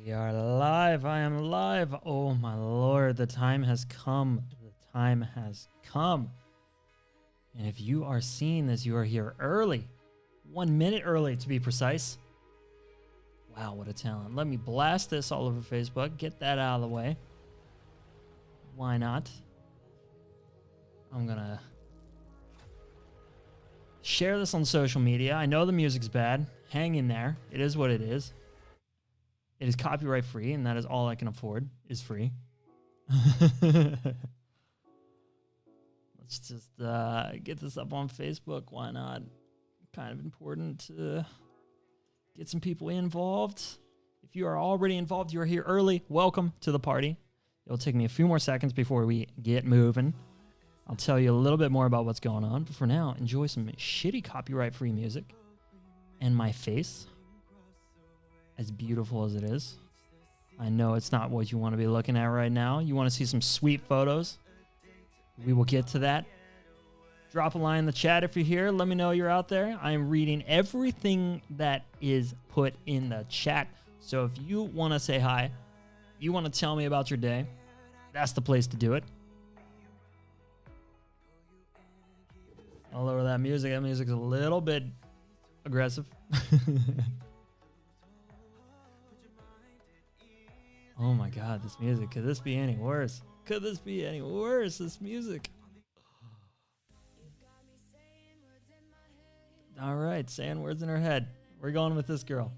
We are live. I am live. Oh my lord, the time has come. The time has come. And if you are seeing this, you are here early. 1 minute early to be precise. Wow, what a talent. Let me blast this all over Facebook. Get that out of the way. Why not? I'm gonna share this on social media. I know the music's bad. Hang in there. It is what it is. It is copyright free, and that is all I can afford, is free. Let's just get this up on Facebook. Why not? Kind of important to get some people involved. If you are already involved, you are here early. Welcome to the party. It'll take me a few more seconds before we get moving. I'll tell you a little bit more about what's going on. But for now, enjoy some shitty copyright-free music. And my face, as beautiful as it is. I know it's not what you want to be looking at right now. You want to see some sweet photos. We will get to that. Drop a line in the chat if you're here. Let me know you're out there. I am reading everything that is put in the chat. So if you want to say hi, you want to tell me about your day, that's the place to do it. I'll lower that music. That music's a little bit aggressive. Oh my god, this music. Could this be any worse? Could this be any worse, this music? All right, saying words in her head. We're going with this girl.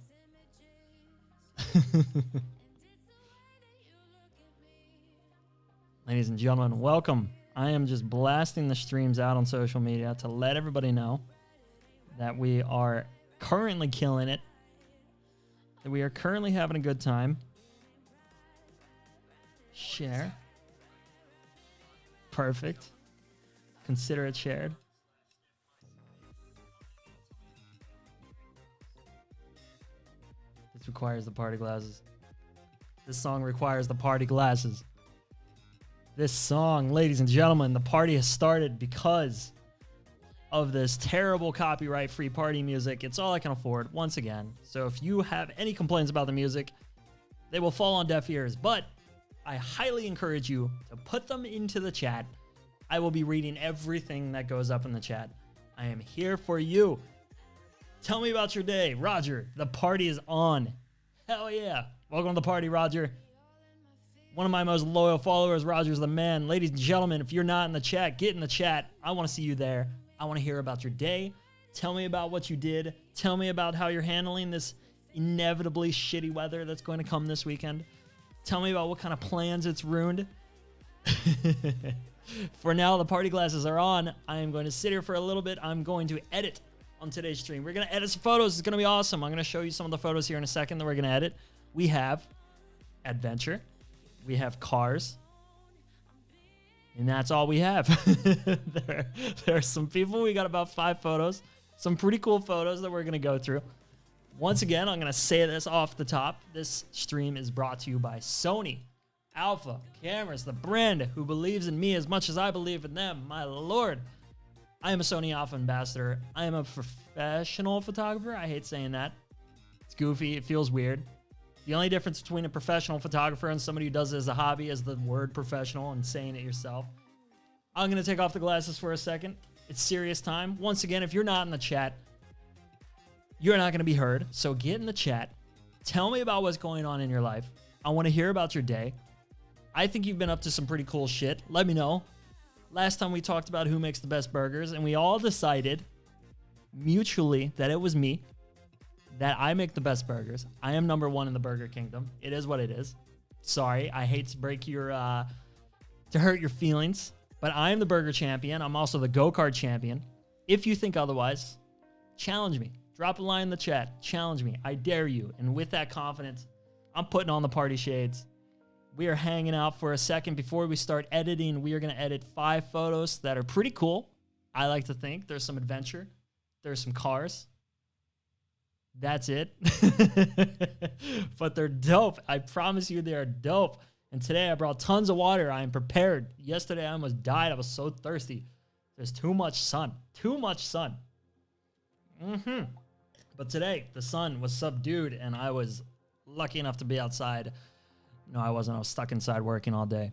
Ladies and gentlemen, welcome. I am just blasting the streams out on social media to let everybody know that we are currently killing it, that we are currently having a good time. Share. Perfect. Consider it shared. This requires the party glasses. This song requires the party glasses. This song, ladies and gentlemen, the party has started because of this terrible copyright-free party music. It's all I can afford, once again. So if you have any complaints about the music, they will fall on deaf ears. But I highly encourage you to put them into the chat. I will be reading everything that goes up in the chat. I am here for you. Tell me about your day. Roger, the party is on. Hell yeah. Welcome to the party, Roger. One of my most loyal followers, Roger's the man. Ladies and gentlemen, if you're not in the chat, get in the chat. I want to see you there. I want to hear about your day. Tell me about what you did. Tell me about how you're handling this inevitably shitty weather that's going to come this weekend. Tell me about what kind of plans it's ruined. For now, the party glasses are on. I am going to sit here for a little bit. I'm going to edit on today's stream. We're going to edit some photos. It's going to be awesome. I'm going to show you some of the photos here in a second that we're going to edit. We have adventure. We have cars. And that's all we have. there are some people. We got about 5 photos. Some pretty cool photos that we're going to go through. Once again, I'm going to say this off the top. This stream is brought to you by Sony. Alpha Cameras, the brand who believes in me as much as I believe in them. My lord. I am a Sony Alpha ambassador. I am a professional photographer. I hate saying that. It's goofy. It feels weird. The only difference between a professional photographer and somebody who does it as a hobby is the word professional and saying it yourself. I'm going to take off the glasses for a second. It's serious time. Once again, if you're not in the chat, you're not going to be heard. So get in the chat. Tell me about what's going on in your life. I want to hear about your day. I think you've been up to some pretty cool shit. Let me know. Last time we talked about who makes the best burgers, and we all decided mutually that it was me, that I make the best burgers. I am number 1 in the Burger Kingdom. It is what it is. Sorry, I hate to break your, to hurt your feelings, but I am the burger champion. I'm also the go-kart champion. If you think otherwise, challenge me. Drop a line in the chat. Challenge me. I dare you. And with that confidence, I'm putting on the party shades. We are hanging out for a second before we start editing. We are going to edit 5 photos that are pretty cool. I like to think there's some adventure. There's some cars. That's it. But they're dope. I promise you they are dope. And today I brought tons of water. I am prepared. Yesterday I almost died. I was so thirsty. There's too much sun. Too much sun. But today the sun was subdued and I was lucky enough to be outside. No, I wasn't. I was stuck inside working all day.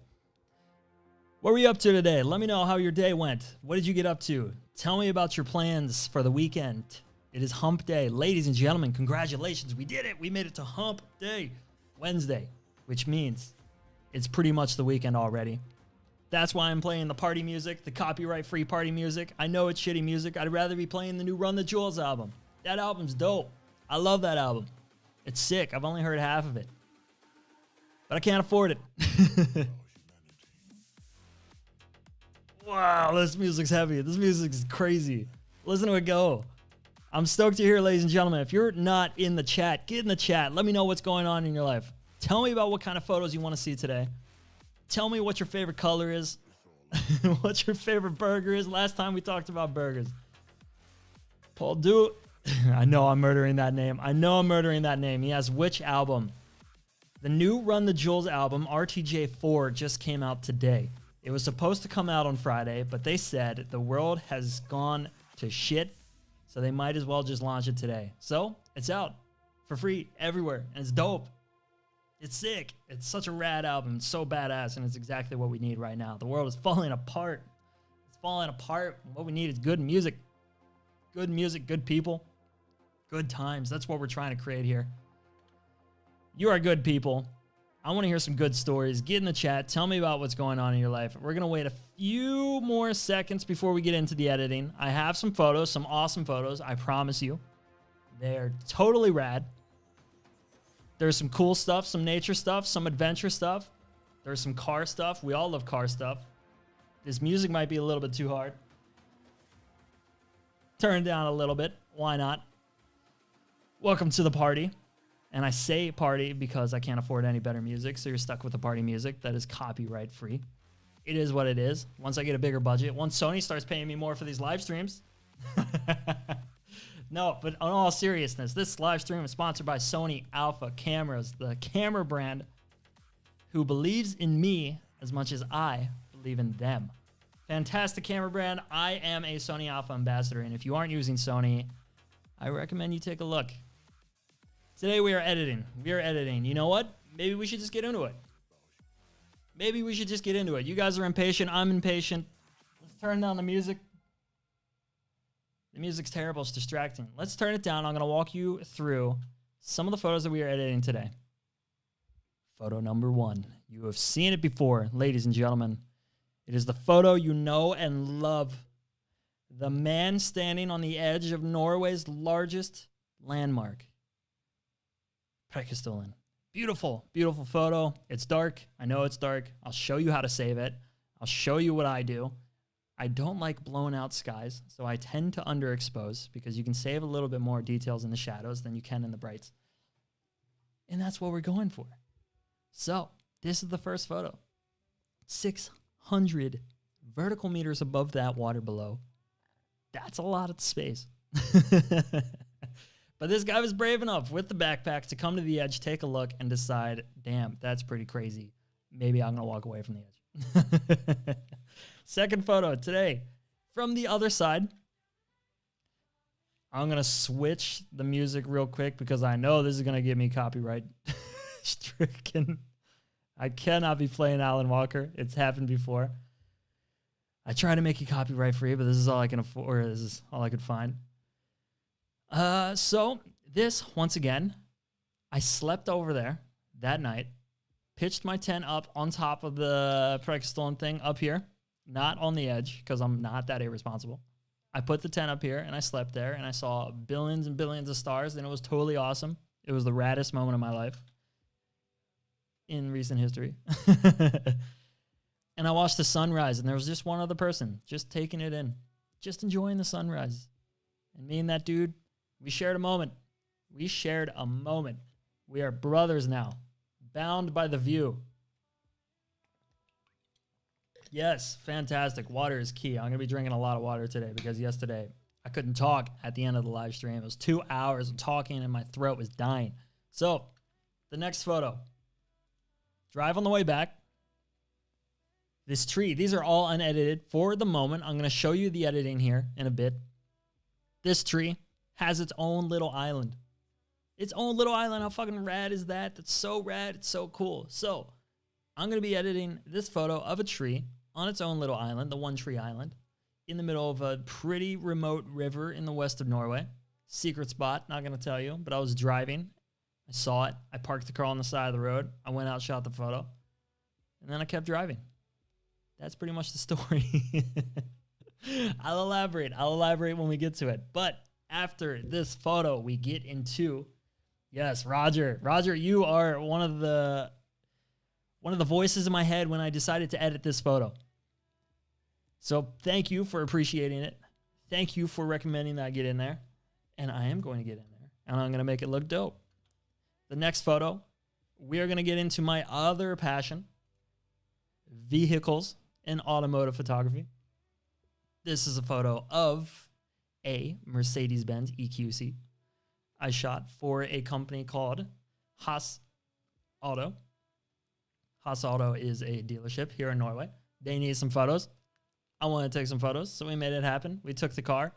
What were you up to today? Let me know how your day went. What did you get up to? Tell me about your plans for the weekend. It is hump day. Ladies and gentlemen, congratulations. We did it. We made it to hump day Wednesday, which means it's pretty much the weekend already. That's why I'm playing the party music, the copyright-free party music. I know it's shitty music. I'd rather be playing the new Run the Jewels album. That album's dope. I love that album. It's sick. I've only heard half of it, but I can't afford it. Wow, this music's heavy. This music is crazy. Listen to it go. I'm stoked to hear, ladies and gentlemen. If you're not in the chat, get in the chat. Let me know what's going on in your life. Tell me about what kind of photos you want to see today. Tell me what your favorite color is. What your favorite burger is. Last time we talked about burgers. Paul Do. I know I'm murdering that name. I know I'm murdering that name. He has which album? The new Run the Jewels album, RTJ4, just came out today. It was supposed to come out on Friday, but they said the world has gone to shit, so they might as well just launch it today. So it's out for free everywhere, and it's dope. It's sick. It's such a rad album. It's so badass, and it's exactly what we need right now. The world is falling apart. It's falling apart. What we need is good music. Good music, good people, good times. That's what we're trying to create here. You are good people. I want to hear some good stories. Get in the chat. Tell me about what's going on in your life. We're going to wait a few more seconds before we get into the editing. I have some photos, some awesome photos. I promise you. They're totally rad. There's some cool stuff, some nature stuff, some adventure stuff. There's some car stuff. We all love car stuff. This music might be a little bit too hard. Turn it down a little bit. Why not? Welcome to the party. And I say party because I can't afford any better music, so you're stuck with the party music that is copyright free. It is what it is. Once I get a bigger budget, once Sony starts paying me more for these live streams. No, but on all seriousness, this live stream is sponsored by Sony Alpha Cameras, the camera brand who believes in me as much as I believe in them. Fantastic camera brand. I am a Sony Alpha ambassador, and if you aren't using Sony, I recommend you take a look. Today we are editing. You know what? Maybe we should just get into it. You guys are impatient. I'm impatient. Let's turn down the music. The music's terrible. It's distracting. Let's turn it down. I'm going to walk you through some of the photos that we are editing today. Photo number 1. You have seen it before, ladies and gentlemen. It is the photo you know and love. The man standing on the edge of Norway's largest landmark. Preikestolen. Beautiful, beautiful photo. It's dark. I know it's dark. I'll show you how to save it. I'll show you what I do. I don't like blown out skies, so I tend to underexpose because you can save a little bit more details in the shadows than you can in the brights. And that's what we're going for. So this is the first photo. 600 vertical meters above that water below. That's a lot of space. But this guy was brave enough with the backpack to come to the edge, take a look, and decide, damn, that's pretty crazy. Maybe I'm going to walk away from the edge. Second photo today from the other side. I'm going to switch the music real quick because I know this is going to get me copyright stricken. I cannot be playing Alan Walker. It's happened before. I try to make it copyright free, but this is all I can afford. This is all I could find. So this, once again, I slept over there that night, pitched my tent up on top of the Preikestolen thing up here, not on the edge because I'm not that irresponsible. I put the tent up here and I slept there and I saw billions and billions of stars and it was totally awesome. It was the raddest moment of my life in recent history. And I watched the sunrise and there was just one other person just taking it in, just enjoying the sunrise. And me and that dude, we shared a moment. We are brothers now, bound by the view. Yes, fantastic. Water is key. I'm going to be drinking a lot of water today because yesterday I couldn't talk at the end of the live stream. It was 2 hours of talking and my throat was dying. So, the next photo. Drive on the way back. This tree, these are all unedited for the moment. I'm going to show you the editing here in a bit. This tree has its own little island. its own little island. How fucking rad is that? That's so rad. It's so cool. So I'm going to be editing this photo of a tree on its own little island, the One Tree Island, in the middle of a pretty remote river in the west of Norway. Secret spot, not going to tell you, but I was driving. I saw it. I parked the car on the side of the road. I went out, shot the photo, and then I kept driving. That's pretty much the story. I'll elaborate when we get to it. But after this photo, we get into, yes, Roger. Roger, you are one of the voices in my head when I decided to edit this photo. So thank you for appreciating it. Thank you for recommending that I get in there. And I am going to get in there. And I'm going to make it look dope. The next photo, we are going to get into my other passion, vehicles and automotive photography. This is a photo of a Mercedes-Benz EQC I shot for a company called Haas Auto. Haas Auto is a dealership here in Norway. They need some photos. I want to take some photos, so we made it happen. We took the car.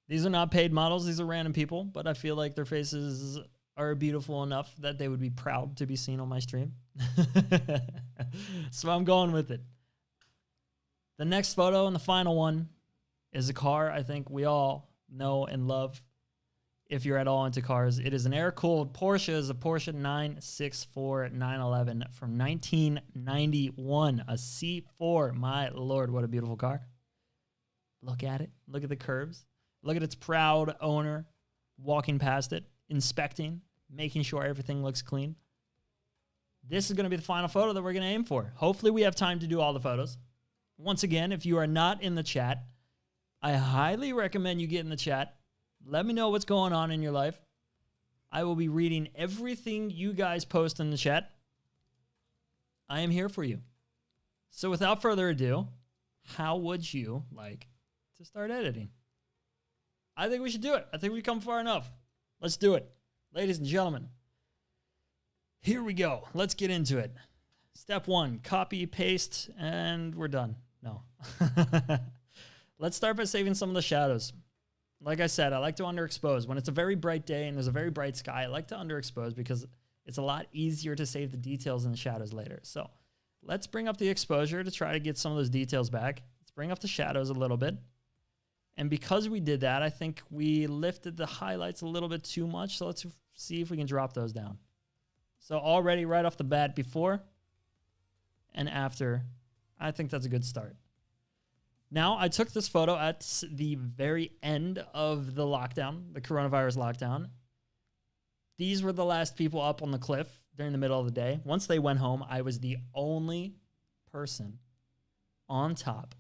These are not paid models. These are random people, but I feel like their faces are beautiful enough that they would be proud to be seen on my stream. So I'm going with it. The next photo and the final one is a car I think we all know and love. If you're at all into cars, it is an air-cooled Porsche. It's a Porsche 964 911 from 1991. A C4. My Lord, what a beautiful car. Look at it. Look at the curves. Look at its proud owner walking past it, inspecting, making sure everything looks clean. This is going to be the final photo that we're going to aim for. Hopefully we have time to do all the photos. Once again, if you are not in the chat, I highly recommend you get in the chat. Let me know what's going on in your life. I will be reading everything you guys post in the chat. I am here for you. So without further ado, how would you like to start editing? I think we should do it. I think we've come far enough. Let's do it. Ladies and gentlemen, here we go. Let's get into it. Step 1, copy, paste, and we're done. No. Let's start by saving some of the shadows. Like I said, I like to underexpose. When it's a very bright day and there's a very bright sky, I like to underexpose because it's a lot easier to save the details in the shadows later. So let's bring up the exposure to try to get some of those details back. Let's bring up the shadows a little bit. And because we did that, I think we lifted the highlights a little bit too much. So let's see if we can drop those down. So already right off the bat, before and after, I think that's a good start. Now, I took this photo at the very end of the lockdown, the coronavirus lockdown. These were the last people up on the cliff during the middle of the day. Once they went home, I was the only person on top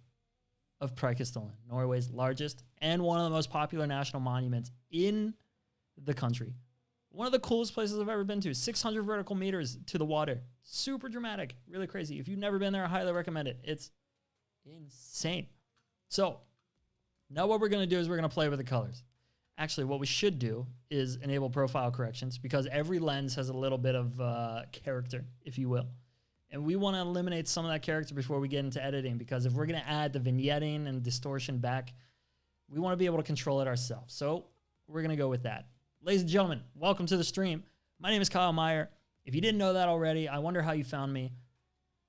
of Preikestolen, Norway's largest and one of the most popular national monuments in the country. One of the coolest places I've ever been to. 600 vertical meters to the water. Super dramatic. Really crazy. If you've never been there, I highly recommend it. It's insane. So now what we're going to do is we're going to play with the colors. Actually, what we should do is enable profile corrections because every lens has a little bit of character, if you will. And we want to eliminate some of that character before we get into editing because if we're going to add the vignetting and distortion back, we want to be able to control it ourselves. So we're going to go with that. Ladies and gentlemen, welcome to the stream. My name is Kyle Meyr. If you didn't know that already, I wonder how you found me.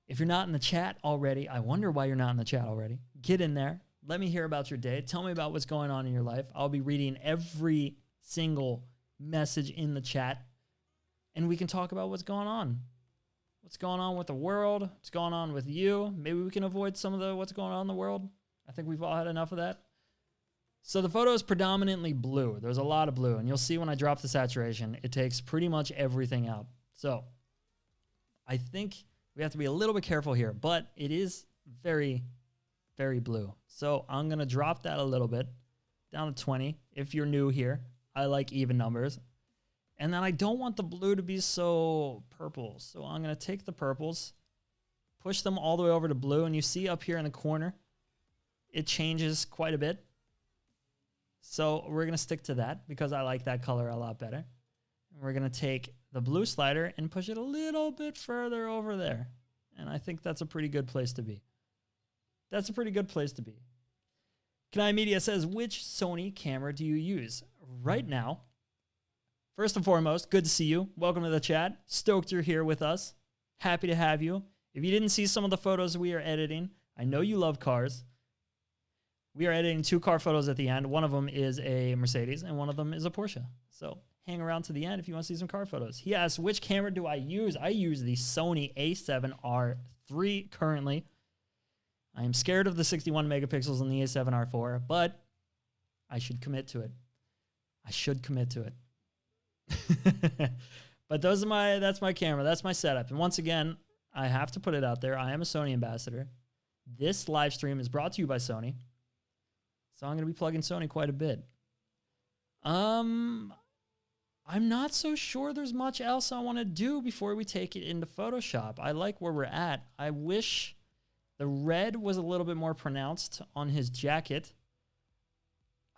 If you're not in the chat already, I wonder why you're not in the chat already. Get in there. Let me hear about your day. Tell me about what's going on in your life. I'll be reading every single message in the chat, and we can talk about what's going on. What's going on with the world? What's going on with you? Maybe we can avoid some of the what's going on in the world. I think we've all had enough of that. So the photo is predominantly blue. There's a lot of blue, and you'll see when I drop the saturation, it takes pretty much everything out. So I think we have to be a little bit careful here, but it is very, very blue. So I'm going to drop that a little bit down to 20. If you're new here, I like even numbers. And then I don't want the blue to be so purple. So I'm going to take the purples, push them all the way over to blue. And you see up here in the corner, it changes quite a bit. So we're going to stick to that because I like that color a lot better. And we're going to take the blue slider and push it a little bit further over there. And I think that's a pretty good place to be. That's a pretty good place to be. Kanai Media says, which Sony camera do you use? Right now, First and foremost, good to see you. Welcome to the chat. Stoked you're here with us. Happy to have you. If you didn't see some of the photos we are editing, I know you love cars. We are editing 2 car photos at the end. One of them is a Mercedes and one of them is a Porsche. So hang around to the end if you want to see some car photos. He asks, which camera do I use? I use the Sony a7R III currently. I am scared of the 61 megapixels in the a7R4, but I should commit to it. I should commit to it. But that's my camera. That's my setup. And once again, I have to put it out there. I am a Sony ambassador. This live stream is brought to you by Sony. So I'm going to be plugging Sony quite a bit. I'm not so sure there's much else I want to do before we take it into Photoshop. I like where we're at. I wish the red was a little bit more pronounced on his jacket.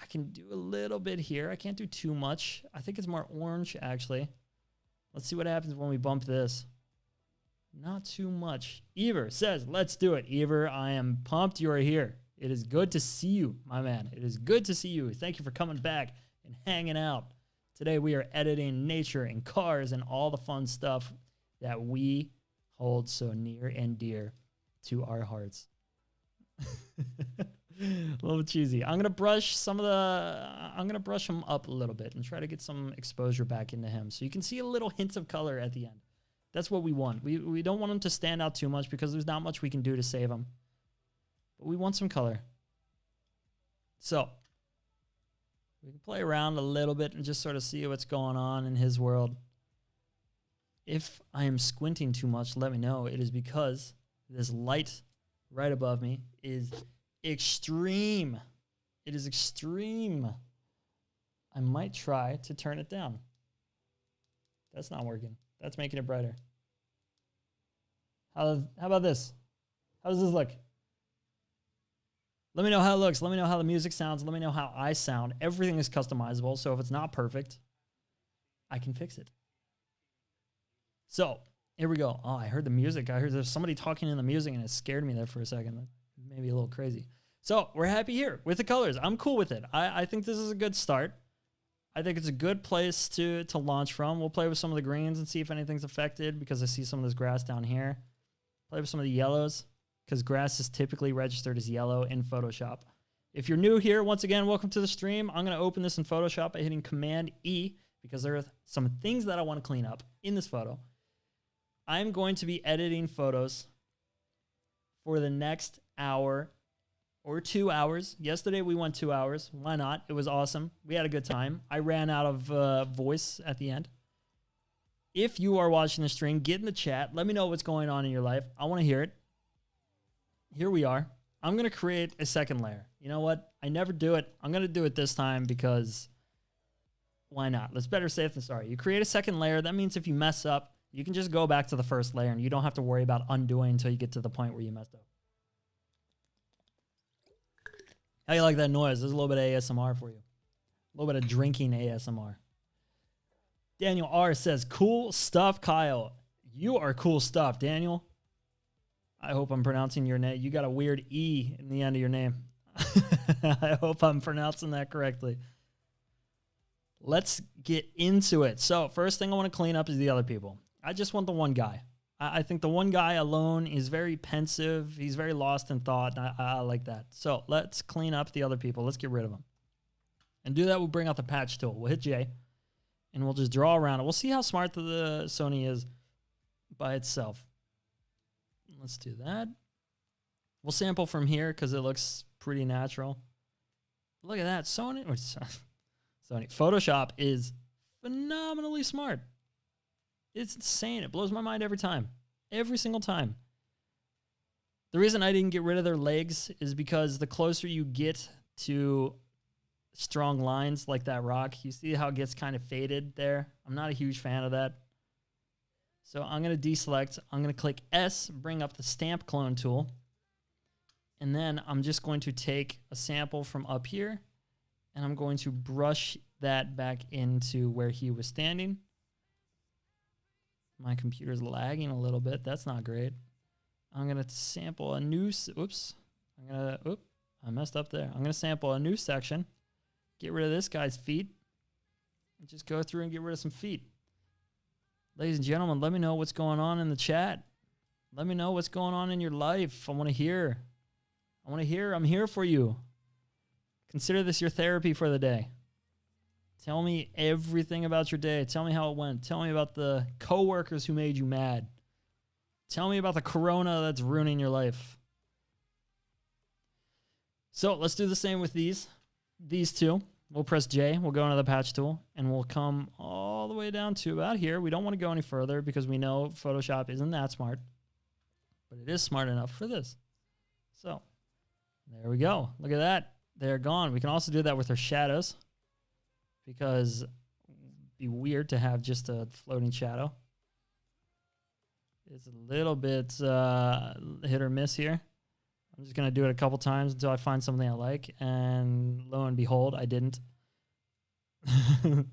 I can do a little bit here. I can't do too much. I think it's more orange, actually. Let's see what happens when we bump this. Not too much. Ever says, let's do it. Ever, I am pumped you are here. It is good to see you, my man. It is good to see you. Thank you for coming back and hanging out. Today we are editing nature and cars and all the fun stuff that we hold so near and dear to our hearts. A little cheesy. I'm gonna brush him up a little bit and try to get some exposure back into him, so you can see a little hint of color at the end. That's what we want. We don't want him to stand out too much because there's not much we can do to save him, but we want some color. So we can play around a little bit and just sort of see what's going on in his world. If I am squinting too much, let me know. It is because this light right above me is extreme. It is extreme. I might try to turn it down. That's not working. That's making it brighter. How about this? How does this look? Let me know how it looks. Let me know how the music sounds. Let me know how I sound. Everything is customizable, so if it's not perfect, I can fix it. So, here we go. Oh, I heard the music. I heard there's somebody talking in the music, and it scared me there for a second. Maybe a little crazy. So, we're happy here with the colors. I'm cool with it. I think this is a good start. I think it's a good place to launch from. We'll play with some of the greens and see if anything's affected, because I see some of this grass down here. Play with some of the yellows, because grass is typically registered as yellow in Photoshop. If you're new here, once again, welcome to the stream. I'm going to open this in Photoshop by hitting Command E, because there are some things that I want to clean up in this photo. I'm going to be editing photos for the next hour or 2 hours. Yesterday we went 2 hours. Why not? It was awesome. We had a good time. I ran out of voice at the end. If you are watching the stream, get in the chat. Let me know what's going on in your life. I want to hear it. Here we are. I'm going to create a second layer. You know what? I never do it. I'm going to do it this time because why not? Let's better safe than sorry. You create a second layer. That means if you mess up, you can just go back to the first layer and you don't have to worry about undoing until you get to the point where you messed up. How you like that noise? There's a little bit of ASMR for you. A little bit of drinking ASMR. Daniel R says, cool stuff, Kyle. You are cool stuff, Daniel. I hope I'm pronouncing your name. You got a weird E in the end of your name. I hope I'm pronouncing that correctly. Let's get into it. So first thing I want to clean up is the other people. I just want the one guy. I think the one guy alone is very pensive. He's very lost in thought. And I like that. So let's clean up the other people. Let's get rid of them. And do that, we'll bring out the patch tool. We'll hit J. And we'll just draw around it. We'll see how smart the Sony is by itself. Let's do that. We'll sample from here because it looks pretty natural. Look at that. Sony. Photoshop is phenomenally smart. It's insane. It blows my mind every time. Every single time. The reason I didn't get rid of their legs is because the closer you get to strong lines like that rock, you see how it gets kind of faded there? I'm not a huge fan of that. So I'm going to deselect. I'm going to click S, bring up the stamp clone tool. And then I'm just going to take a sample from up here and I'm going to brush that back into where he was standing. My computer's lagging a little bit. That's not great. I'm going to sample a new, I messed up there. I'm going to sample a new section, get rid of this guy's feet, Just go through and get rid of some feet. Ladies and gentlemen, let me know what's going on in the chat. Let me know what's going on in your life. I want to hear. I want to hear. I'm here for you. Consider this your therapy for the day. Tell me everything about your day. Tell me how it went. Tell me about the coworkers who made you mad. Tell me about the corona that's ruining your life. So let's do the same with these two. We'll press J. We'll go into the patch tool, and we'll come all the way down to about here. We don't want to go any further because we know Photoshop isn't that smart, but it is smart enough for this. So there we go. Look at that. They're gone. We can also do that with our shadows because it'd be weird to have just a floating shadow. It's a little bit hit or miss here. I'm just going to do it a couple times until I find something I like. And lo and behold, I didn't. I'm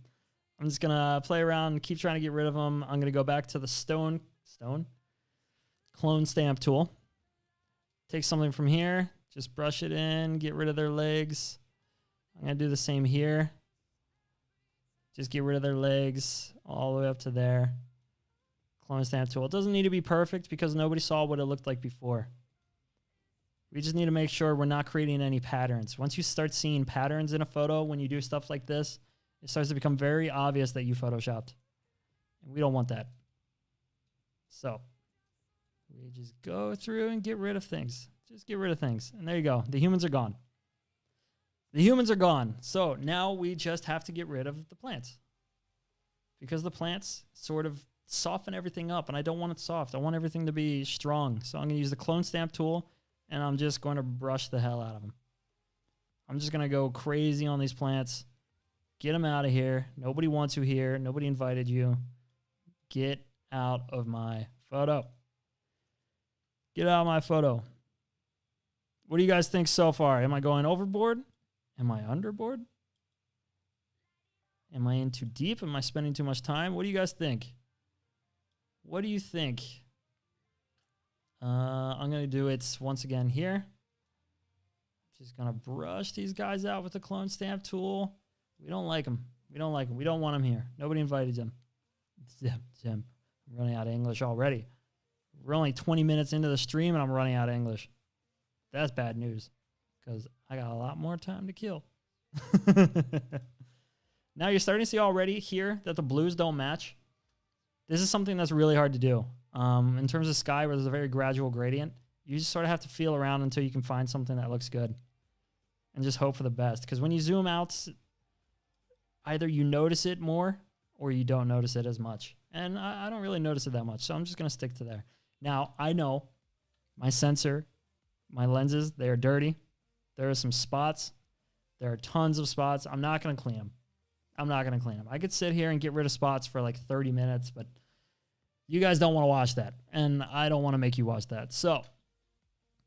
just going to play around and keep trying to get rid of them. I'm going to go back to the stone clone stamp tool. Take something from here. Just brush it in. Get rid of their legs. I'm going to do the same here. Just get rid of their legs all the way up to there. Clone stamp tool. It doesn't need to be perfect because nobody saw what it looked like before. We just need to make sure we're not creating any patterns. Once you start seeing patterns in a photo, when you do stuff like this, it starts to become very obvious that you photoshopped. And we don't want that. So we just go through and get rid of things. Just get rid of things. And there you go. The humans are gone. The humans are gone. So now we just have to get rid of the plants. Because the plants sort of soften everything up. And I don't want it soft. I want everything to be strong. So I'm going to use the clone stamp tool. And I'm just going to brush the hell out of them. I'm just going to go crazy on these plants. Get them out of here. Nobody wants you here. Nobody invited you. Get out of my photo. Get out of my photo. What do you guys think so far? Am I going overboard? Am I underboard? Am I in too deep? Am I spending too much time? What do you guys think? What do you think? I'm going to do it once again here. Just going to brush these guys out with the clone stamp tool. We don't like them. We don't like them. We don't want them here. Nobody invited them. Zim. I'm running out of English already. We're only 20 minutes into the stream and I'm running out of English. That's bad news because I got a lot more time to kill. Now you're starting to see already here that the blues don't match. This is something that's really hard to do. In terms of sky, where there's a very gradual gradient, you just sort of have to feel around until you can find something that looks good and just hope for the best. Because when you zoom out, either you notice it more or you don't notice it as much. And I don't really notice it that much, so I'm just going to stick to there. Now, I know my sensor, my lenses, they are dirty. There are some spots. There are tons of spots. I'm not going to clean them. I could sit here and get rid of spots for like 30 minutes, but you guys don't want to watch that, and I don't want to make you watch that. So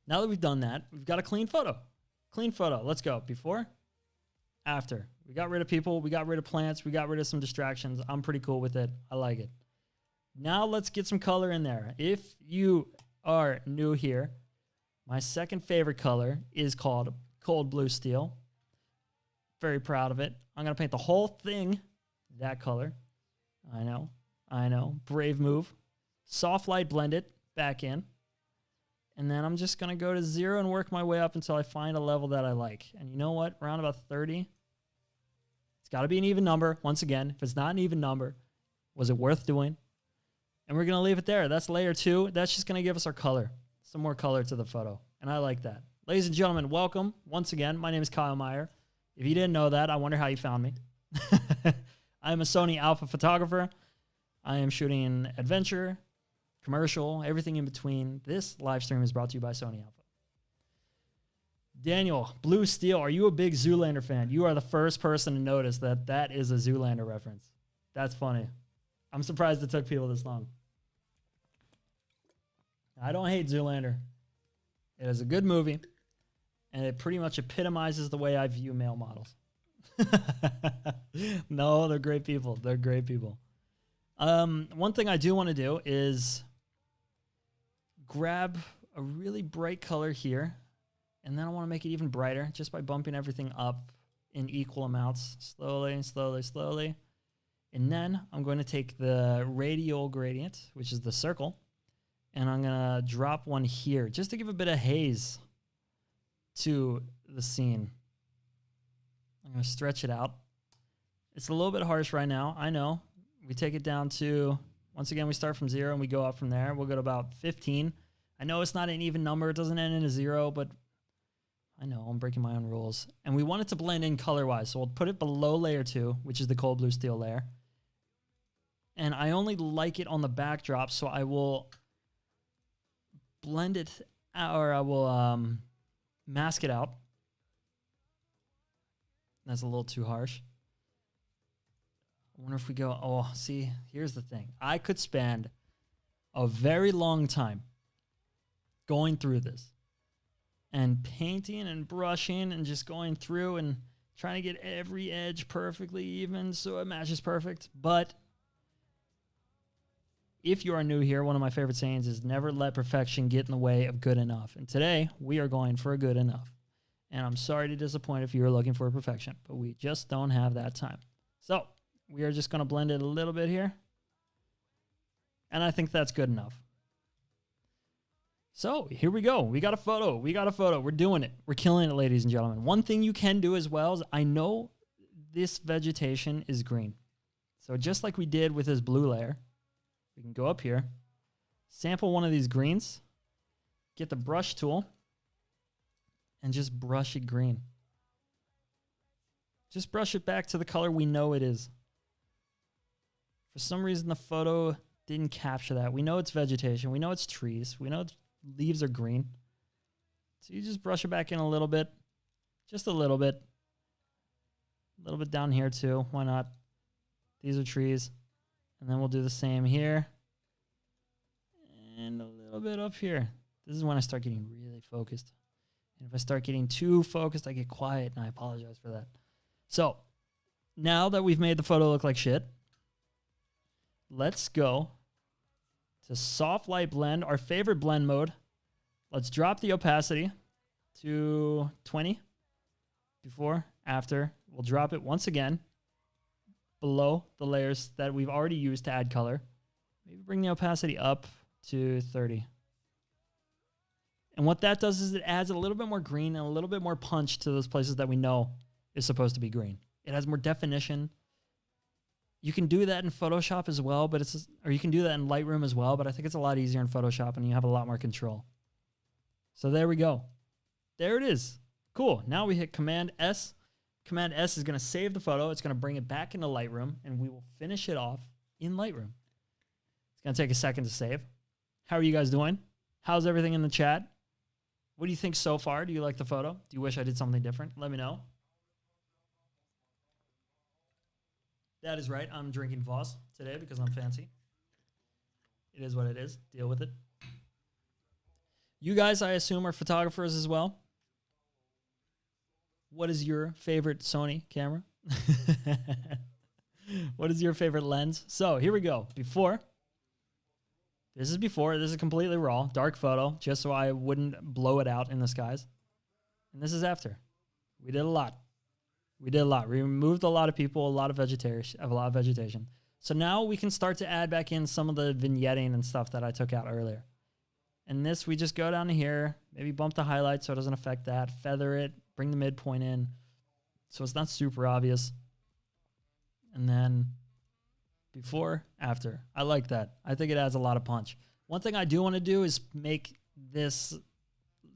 now that we've done that, we've got a clean photo. Clean photo. Let's go. Before, after. We got rid of people. We got rid of plants. We got rid of some distractions. I'm pretty cool with it. I like it. Now let's get some color in there. If you are new here, my second favorite color is called Cold Blue Steel. Very proud of it. I'm going to paint the whole thing that color. I know. Brave move. Soft light blend it back in. And then I'm just going to go to 0 and work my way up until I find a level that I like. And you know what? Around about 30. It's got to be an even number. Once again, if it's not an even number, was it worth doing? And we're going to leave it there. That's layer 2. That's just going to give us our color. Some more color to the photo. And I like that. Ladies and gentlemen, welcome. Once again, my name is Kyle Meyr. If you didn't know that, I wonder how you found me. I'm a Sony Alpha photographer. I am shooting adventure, commercial, everything in between. This live stream is brought to you by Sony Alpha. Daniel, Blue Steel, are you a big Zoolander fan? You are the first person to notice that that is a Zoolander reference. That's funny. I'm surprised it took people this long. I don't hate Zoolander. It is a good movie, and it pretty much epitomizes the way I view male models. No, they're great people. They're great people. One thing I do want to do is grab a really bright color here, and then I want to make it even brighter just by bumping everything up in equal amounts, slowly. And then I'm going to take the radial gradient, which is the circle, and I'm going to drop one here just to give a bit of haze to the scene. I'm going to stretch it out. It's a little bit harsh right now. I know. We take it down to, once again, we start from 0 and we go up from there. We'll go to about 15. I know it's not an even number. It doesn't end in a 0, but I know I'm breaking my own rules. And we want it to blend in color-wise, so we'll put it below layer 2, which is the cold blue steel layer. And I only like it on the backdrop, so I will blend it, or I will mask it out. That's a little too harsh. I wonder if we go, oh, see, here's the thing. I could spend a very long time going through this and painting and brushing and just going through and trying to get every edge perfectly even so it matches perfect. But if you are new here, one of my favorite sayings is never let perfection get in the way of good enough. And today we are going for a good enough. And I'm sorry to disappoint if you were looking for perfection, but we just don't have that time. So we are just going to blend it a little bit here. And I think that's good enough. So here we go. We got a photo. We got a photo. We're doing it. We're killing it, ladies and gentlemen. One thing you can do as well is I know this vegetation is green. So just like we did with this blue layer, we can go up here, sample one of these greens, get the brush tool, and just brush it green. Just brush it back to the color we know it is. For some reason, the photo didn't capture that. We know it's vegetation. We know it's trees. We know leaves are green. So you just brush it back in a little bit. Just a little bit. A little bit down here too. Why not? These are trees. And then we'll do the same here. And a little bit up here. This is when I start getting really focused. And if I start getting too focused, I get quiet, and I apologize for that. So now that we've made the photo look like shit, let's go to soft light blend, our favorite blend mode. Let's drop the opacity to 20. Before, after, we'll drop it once again below the layers that we've already used to add color. Maybe bring the opacity up to 30. And what that does is it adds a little bit more green and a little bit more punch to those places that we know is supposed to be green. It has more definition. You can do that in Photoshop as well, but or you can do that in Lightroom as well, but I think it's a lot easier in Photoshop and you have a lot more control. So there we go. There it is. Cool. Now we hit Command S. Command S is going to save the photo. It's going to bring it back into Lightroom, and we will finish it off in Lightroom. It's going to take a second to save. How are you guys doing? How's everything in the chat? What do you think so far? Do you like the photo? Do you wish I did something different? Let me know. That is right. I'm drinking Voss today because I'm fancy. It is what it is. Deal with it. You guys, I assume, are photographers as well. What is your favorite Sony camera? What is your favorite lens? So here we go. Before. This is before. This is completely raw. Dark photo, just so I wouldn't blow it out in the skies. And this is after. We did a lot. We did a lot. We removed a lot of people, a lot of vegetation. So now we can start to add back in some of the vignetting and stuff that I took out earlier. And this, we just go down to here, maybe bump the highlight so it doesn't affect that, feather it, bring the midpoint in so it's not super obvious. And then before, after. I like that. I think it adds a lot of punch. One thing I do want to do is make this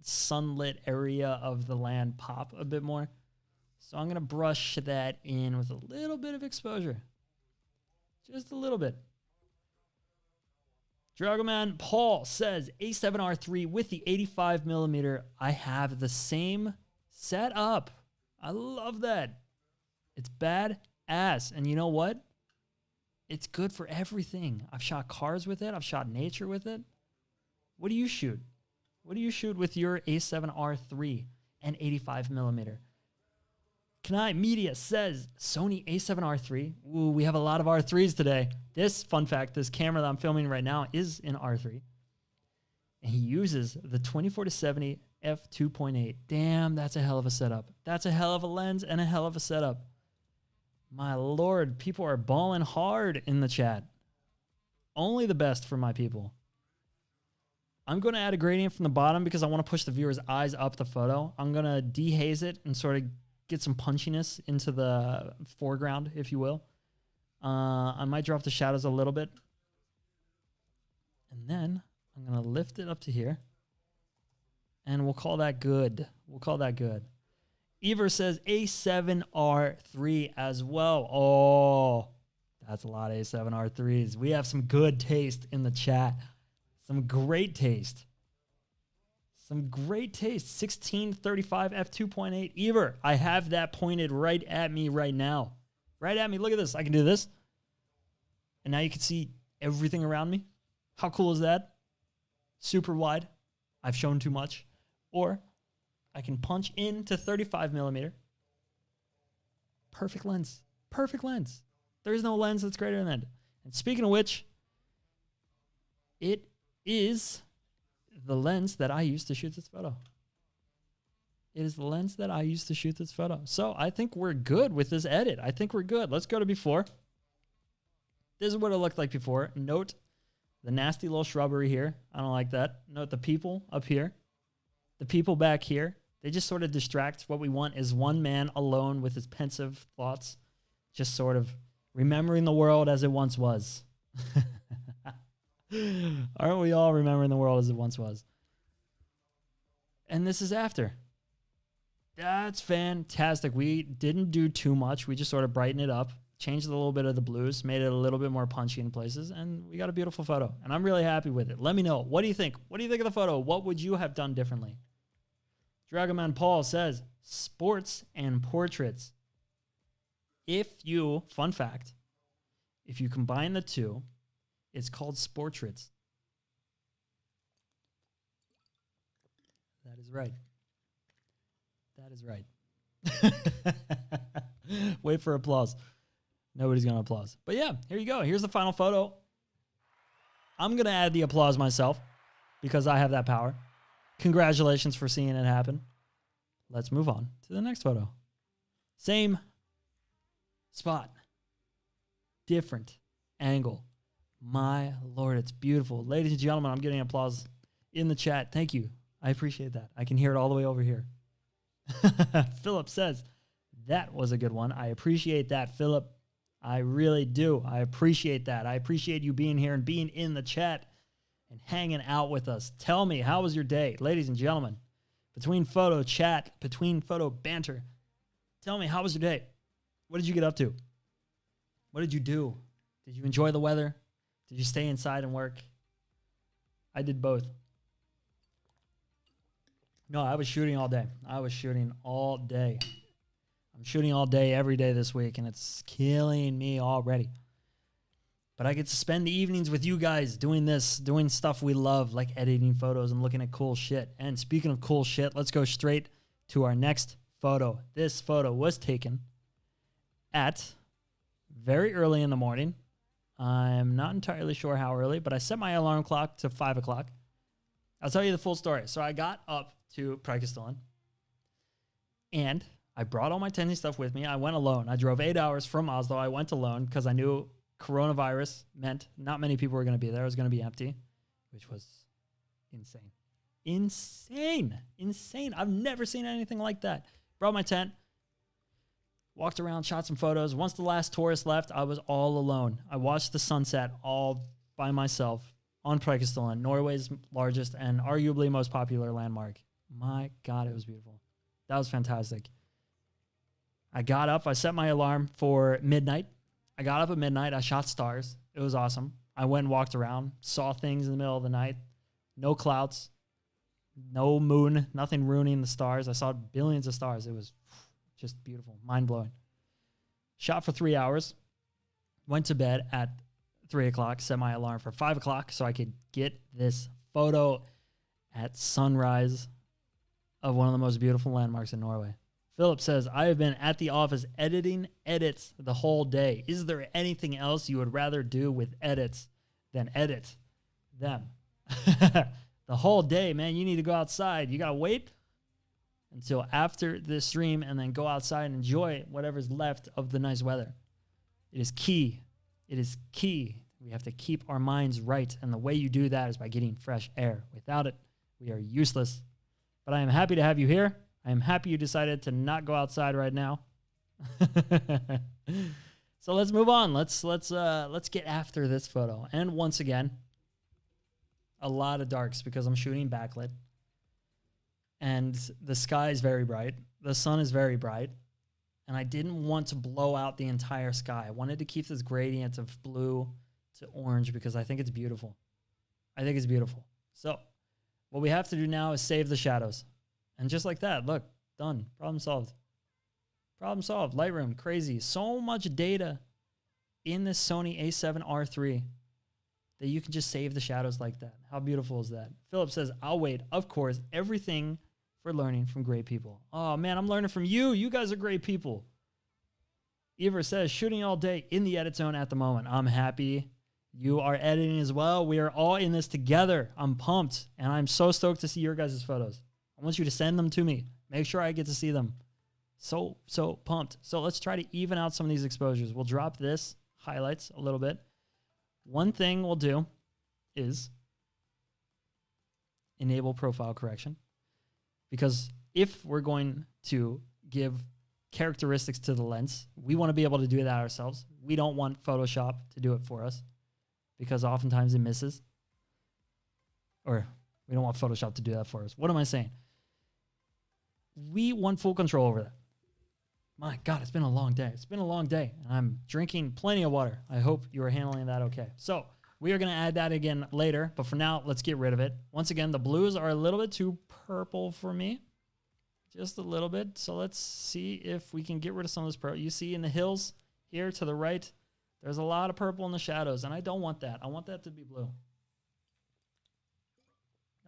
sunlit area of the land pop a bit more. So I'm going to brush that in with a little bit of exposure. Just a little bit. Dragoman Paul says, A7R3 with the 85mm. I have the same setup. I love that. It's bad ass. And you know what? It's good for everything. I've shot cars with it. I've shot nature with it. What do you shoot? What do you shoot with your A7R3 and 85mm? Kanai Media says, Sony A7R3. Ooh, we have a lot of R3s today. This, fun fact, this camera that I'm filming right now is in R3. And he uses the 24-70 f2.8. Damn, that's a hell of a setup. That's a hell of a lens and a hell of a setup. My Lord, people are balling hard in the chat. Only the best for my people. I'm going to add a gradient from the bottom because I want to push the viewer's eyes up the photo. I'm going to dehaze it and sort of get some punchiness into the foreground, if you will. I might drop the shadows a little bit. And then I'm going to lift it up to here. And we'll call that good. We'll call that good. Ever says A7R3 as well. Oh, that's a lot of A7R3s. We have some good taste in the chat. Some great taste. Some great taste. 1635 f2.8. Ever, I have that pointed right at me right now. Right at me. Look at this. I can do this. And now you can see everything around me. How cool is that? Super wide. I've shown too much. Or I can punch into 35 millimeter. Perfect lens. Perfect lens. There's no lens that's greater than that. And speaking of which, it is the lens that I used to shoot this photo. It is the lens that I used to shoot this photo. So I think we're good with this edit. I think we're good. Let's go to before. This is what it looked like before. Note the nasty little shrubbery here. I don't like that. Note the people up here. The people back here. They just sort of distract. What we want is one man alone with his pensive thoughts, just sort of remembering the world as it once was. Aren't we all remembering the world as it once was? And this is after. That's fantastic. We didn't do too much. We just sort of brightened it up, changed a little bit of the blues, made it a little bit more punchy in places, and we got a beautiful photo. And I'm really happy with it. Let me know. What do you think? What do you think of the photo? What would you have done differently? Dragonman Paul says, sports and portraits. If you, fun fact, if you combine the two, it's called sportraits. That is right. That is right. Wait for applause. Nobody's going to applause. But yeah, here you go. Here's the final photo. I'm going to add the applause myself because I have that power. Congratulations for seeing it happen. Let's move on to the next photo. Same spot. Different angle. My Lord, it's beautiful. Ladies and gentlemen, I'm getting applause in the chat. Thank you. I appreciate that. I can hear it all the way over here. Philip says, that was a good one. I appreciate that, Philip. I really do. I appreciate that. I appreciate you being here and being in the chat and hanging out with us. Tell me, how was your day? Ladies and gentlemen, between photo chat, between photo banter, tell me, how was your day? What did you get up to? What did you do? Did you enjoy the weather? Did you stay inside and work? I did both. No, I was shooting all day. I was shooting all day. I'm shooting all day, every day this week, and it's killing me already. But I get to spend the evenings with you guys doing this, doing stuff we love, like editing photos and looking at cool shit. And speaking of cool shit, let's go straight to our next photo. This photo was taken at very early in the morning. I'm not entirely sure how early, but I set my alarm clock to 5 o'clock. I'll tell you the full story. So I got up to Prakistan, and I brought all my tenting stuff with me. I went alone. I drove 8 hours from Oslo. I went alone because I knew coronavirus meant not many people were going to be there. It was going to be empty, which was insane. Insane. Insane. I've never seen anything like that. Brought my tent, walked around, shot some photos. Once the last tourist left, I was all alone. I watched the sunset all by myself on Preikestolen, Norway's largest and arguably most popular landmark. My God, it was beautiful. That was fantastic. I got up. I set my alarm for midnight. I got up at midnight. I shot stars. It was awesome. I went and walked around, saw things in the middle of the night. No clouds, no moon, nothing ruining the stars. I saw billions of stars. It was just beautiful, mind-blowing. Shot for 3 hours. Went to bed at 3 o'clock, set my alarm for 5 o'clock so I could get this photo at sunrise of one of the most beautiful landmarks in Norway. Philip says, I have been at the office editing edits the whole day. Is there anything else you would rather do with edits than edit them? The whole day, man, you need to go outside. You got to wait until after the stream and then go outside and enjoy whatever's left of the nice weather. It is key. It is key. We have to keep our minds right. And the way you do that is by getting fresh air. Without it, we are useless. But I am happy to have you here. I am happy you decided to not go outside right now. So let's move on. Let's get after this photo. And once again, a lot of darks because I'm shooting backlit. And the sky is very bright. The sun is very bright. And I didn't want to blow out the entire sky. I wanted to keep this gradient of blue to orange because I think it's beautiful. I think it's beautiful. So what we have to do now is save the shadows. And just like that, look, done. Problem solved. Problem solved. Lightroom, crazy. So much data in this Sony a7 III that you can just save the shadows like that. How beautiful is that? Philip says, I'll wait. Of course, everything for learning from great people. Oh, man, I'm learning from you. You guys are great people. Eva says, shooting all day in the edit zone at the moment. I'm happy. You are editing as well. We are all in this together. I'm pumped, and I'm so stoked to see your guys' photos. I want you to send them to me. Make sure I get to see them. So pumped. So let's try to even out some of these exposures. We'll drop this highlights a little bit. One thing we'll do is enable profile correction. Because if we're going to give characteristics to the lens, we want to be able to do that ourselves. We don't want Photoshop to do it for us because oftentimes it misses. Or we don't want Photoshop to do that for us. What am I saying? We want full control over that. My God, it's been a long day. It's been a long day, and I'm drinking plenty of water. I hope you are handling that okay. So we are going to add that again later, but for now, let's get rid of it. Once again, the blues are a little bit too purple for me. Just a little bit. So let's see if we can get rid of some of this purple. You see in the hills here to the right, there's a lot of purple in the shadows, and I don't want that. I want that to be blue.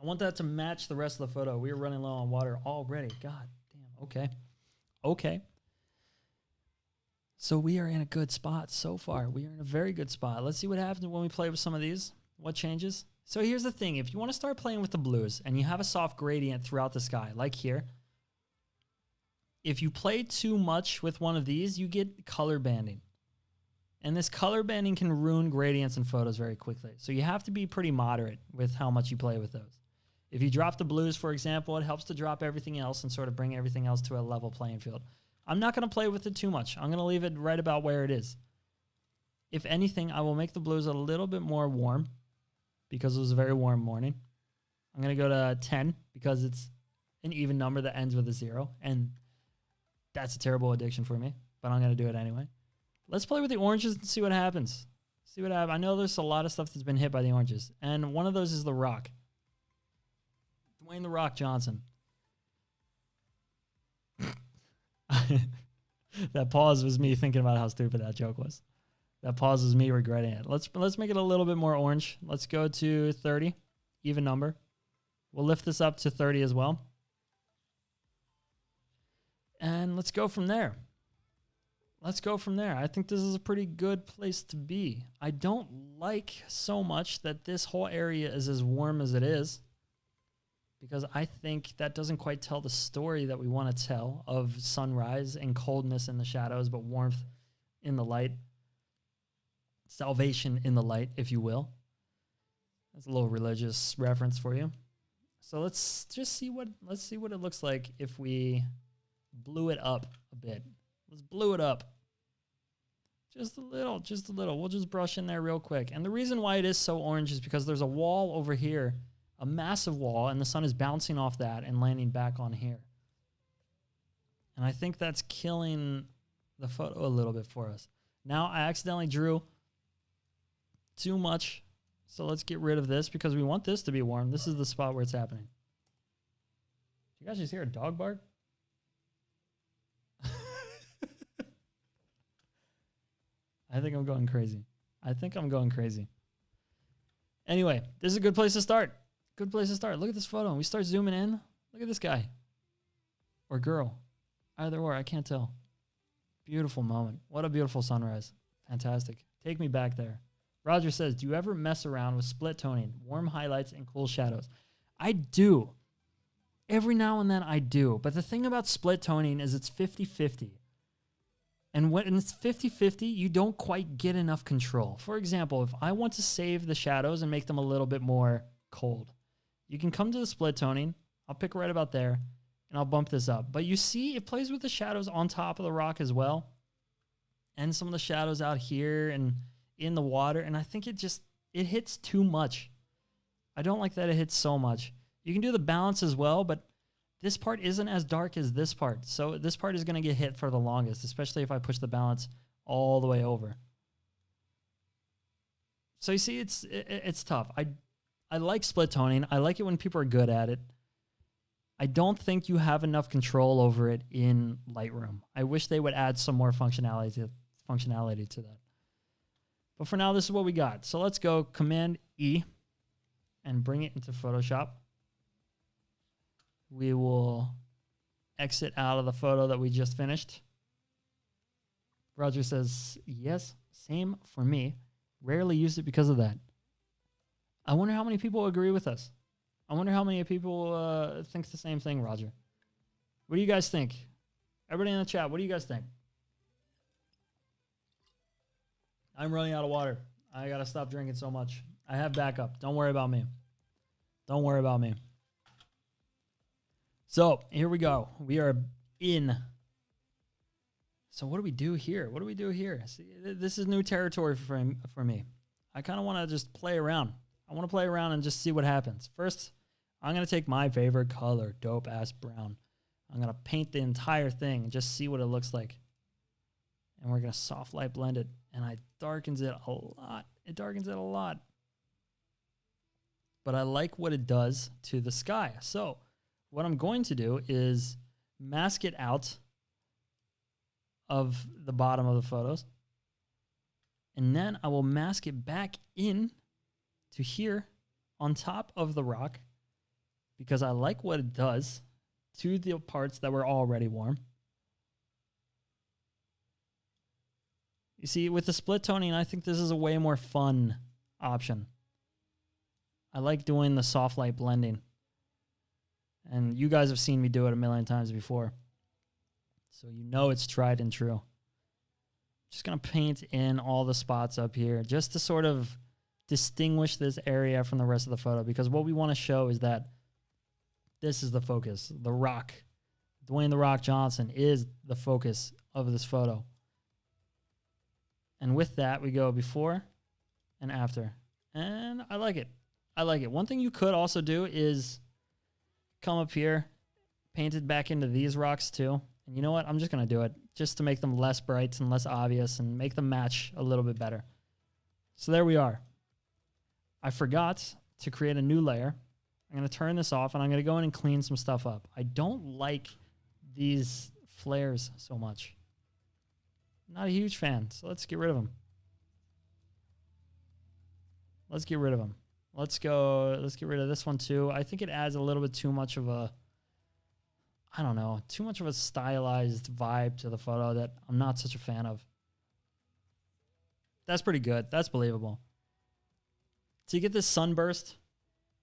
I want that to match the rest of the photo. We are running low on water already. God damn. Okay. Okay. So we are in a good spot so far. We are in a very good spot. Let's see what happens when we play with some of these. What changes? So here's the thing. If you want to start playing with the blues and you have a soft gradient throughout the sky, like here, if you play too much with one of these, you get color banding. And this color banding can ruin gradients in photos very quickly. So you have to be pretty moderate with how much you play with those. If you drop the blues, for example, it helps to drop everything else and sort of bring everything else to a level playing field. I'm not going to play with it too much. I'm going to leave it right about where it is. If anything, I will make the blues a little bit more warm because it was a very warm morning. I'm going to go to 10 because it's an even number that ends with a 0. And that's a terrible addiction for me, but I'm going to do it anyway. Let's play with the oranges and see what happens. See what happens. I know there's a lot of stuff that's been hit by the oranges. And one of those is The Rock. Dwayne The Rock Johnson. That pause was me thinking about how stupid that joke was. That pause was me regretting it. Let's make it a little bit more orange. Let's go to 30, even number. We'll lift this up to 30 as well. And let's go from there. Let's go from there. I think this is a pretty good place to be. I don't like so much that this whole area is as warm as it is, because I think that doesn't quite tell the story that we want to tell of sunrise and coldness in the shadows, but warmth in the light. Salvation in the light, if you will. That's a little religious reference for you. So let's just see what it looks like if we blew it up a bit. Let's blue it up. Just a little, just a little. We'll just brush in there real quick. And the reason why it is so orange is because there's a wall over here, a massive wall, and the sun is bouncing off that and landing back on here. And I think that's killing the photo a little bit for us. Now I accidentally drew too much, so let's get rid of this because we want this to be warm. This is the spot where it's happening. Did you guys just hear a dog bark? I think I'm going crazy. I think I'm going crazy. Anyway, this is a good place to start. Good place to start. Look at this photo. We start zooming in. Look at this guy. Or girl. Either or, I can't tell. Beautiful moment. What a beautiful sunrise. Fantastic. Take me back there. Roger says, do you ever mess around with split toning, warm highlights, and cool shadows? I do. Every now and then I do. But the thing about split toning is it's 50-50. And when it's 50-50, you don't quite get enough control. For example, if I want to save the shadows and make them a little bit more cold, you can come to the split toning. I'll pick right about there, and I'll bump this up. But you see, it plays with the shadows on top of the rock as well, and some of the shadows out here and in the water. And I think it hits too much. I don't like that it hits so much. You can do the balance as well, but this part isn't as dark as this part. So this part is going to get hit for the longest, especially if I push the balance all the way over. So you see, it's tough. I like split toning. I like it when people are good at it. I don't think you have enough control over it in Lightroom. I wish they would add some more functionality to that. But for now, this is what we got. So let's go Command E and bring it into Photoshop. We will exit out of the photo that we just finished. Roger says, yes, same for me. Rarely use it because of that. I wonder how many people agree with us. I wonder how many people think the same thing, Roger. What do you guys think? Everybody in the chat, what do you guys think? I'm running out of water. I got to stop drinking so much. I have backup. Don't worry about me. Don't worry about me. So here we go. We are in. So what do we do here? What do we do here? See, this is new territory for me. I kind of want to just play around. I want to play around and just see what happens. First, I'm going to take my favorite color, dope ass brown. I'm going to paint the entire thing and just see what it looks like. And we're going to soft light blend it. And it darkens it a lot. It darkens it a lot. But I like what it does to the sky. So what I'm going to do is mask it out of the bottom of the photos. And then I will mask it back in to here on top of the rock because I like what it does to the parts that were already warm. You see, with the split toning, I think this is a way more fun option. I like doing the soft light blending. And you guys have seen me do it a million times before. So you know it's tried and true. Just going to paint in all the spots up here just to sort of distinguish this area from the rest of the photo. Because what we want to show is that this is the focus. The Rock. Dwayne "The Rock" Johnson is the focus of this photo. And with that, we go before and after. And I like it. I like it. One thing you could also do is come up here, paint it back into these rocks too. And you know what? I'm just going to do it just to make them less bright and less obvious and make them match a little bit better. So there we are. I forgot to create a new layer. I'm going to turn this off and I'm going to go in and clean some stuff up. I don't like these flares so much. Not a huge fan, so let's get rid of them. Let's get rid of them. Let's get rid of this one too. I think it adds a little bit too much of a, I don't know, too much of a stylized vibe to the photo that I'm not such a fan of. That's pretty good. That's believable. To get this sunburst,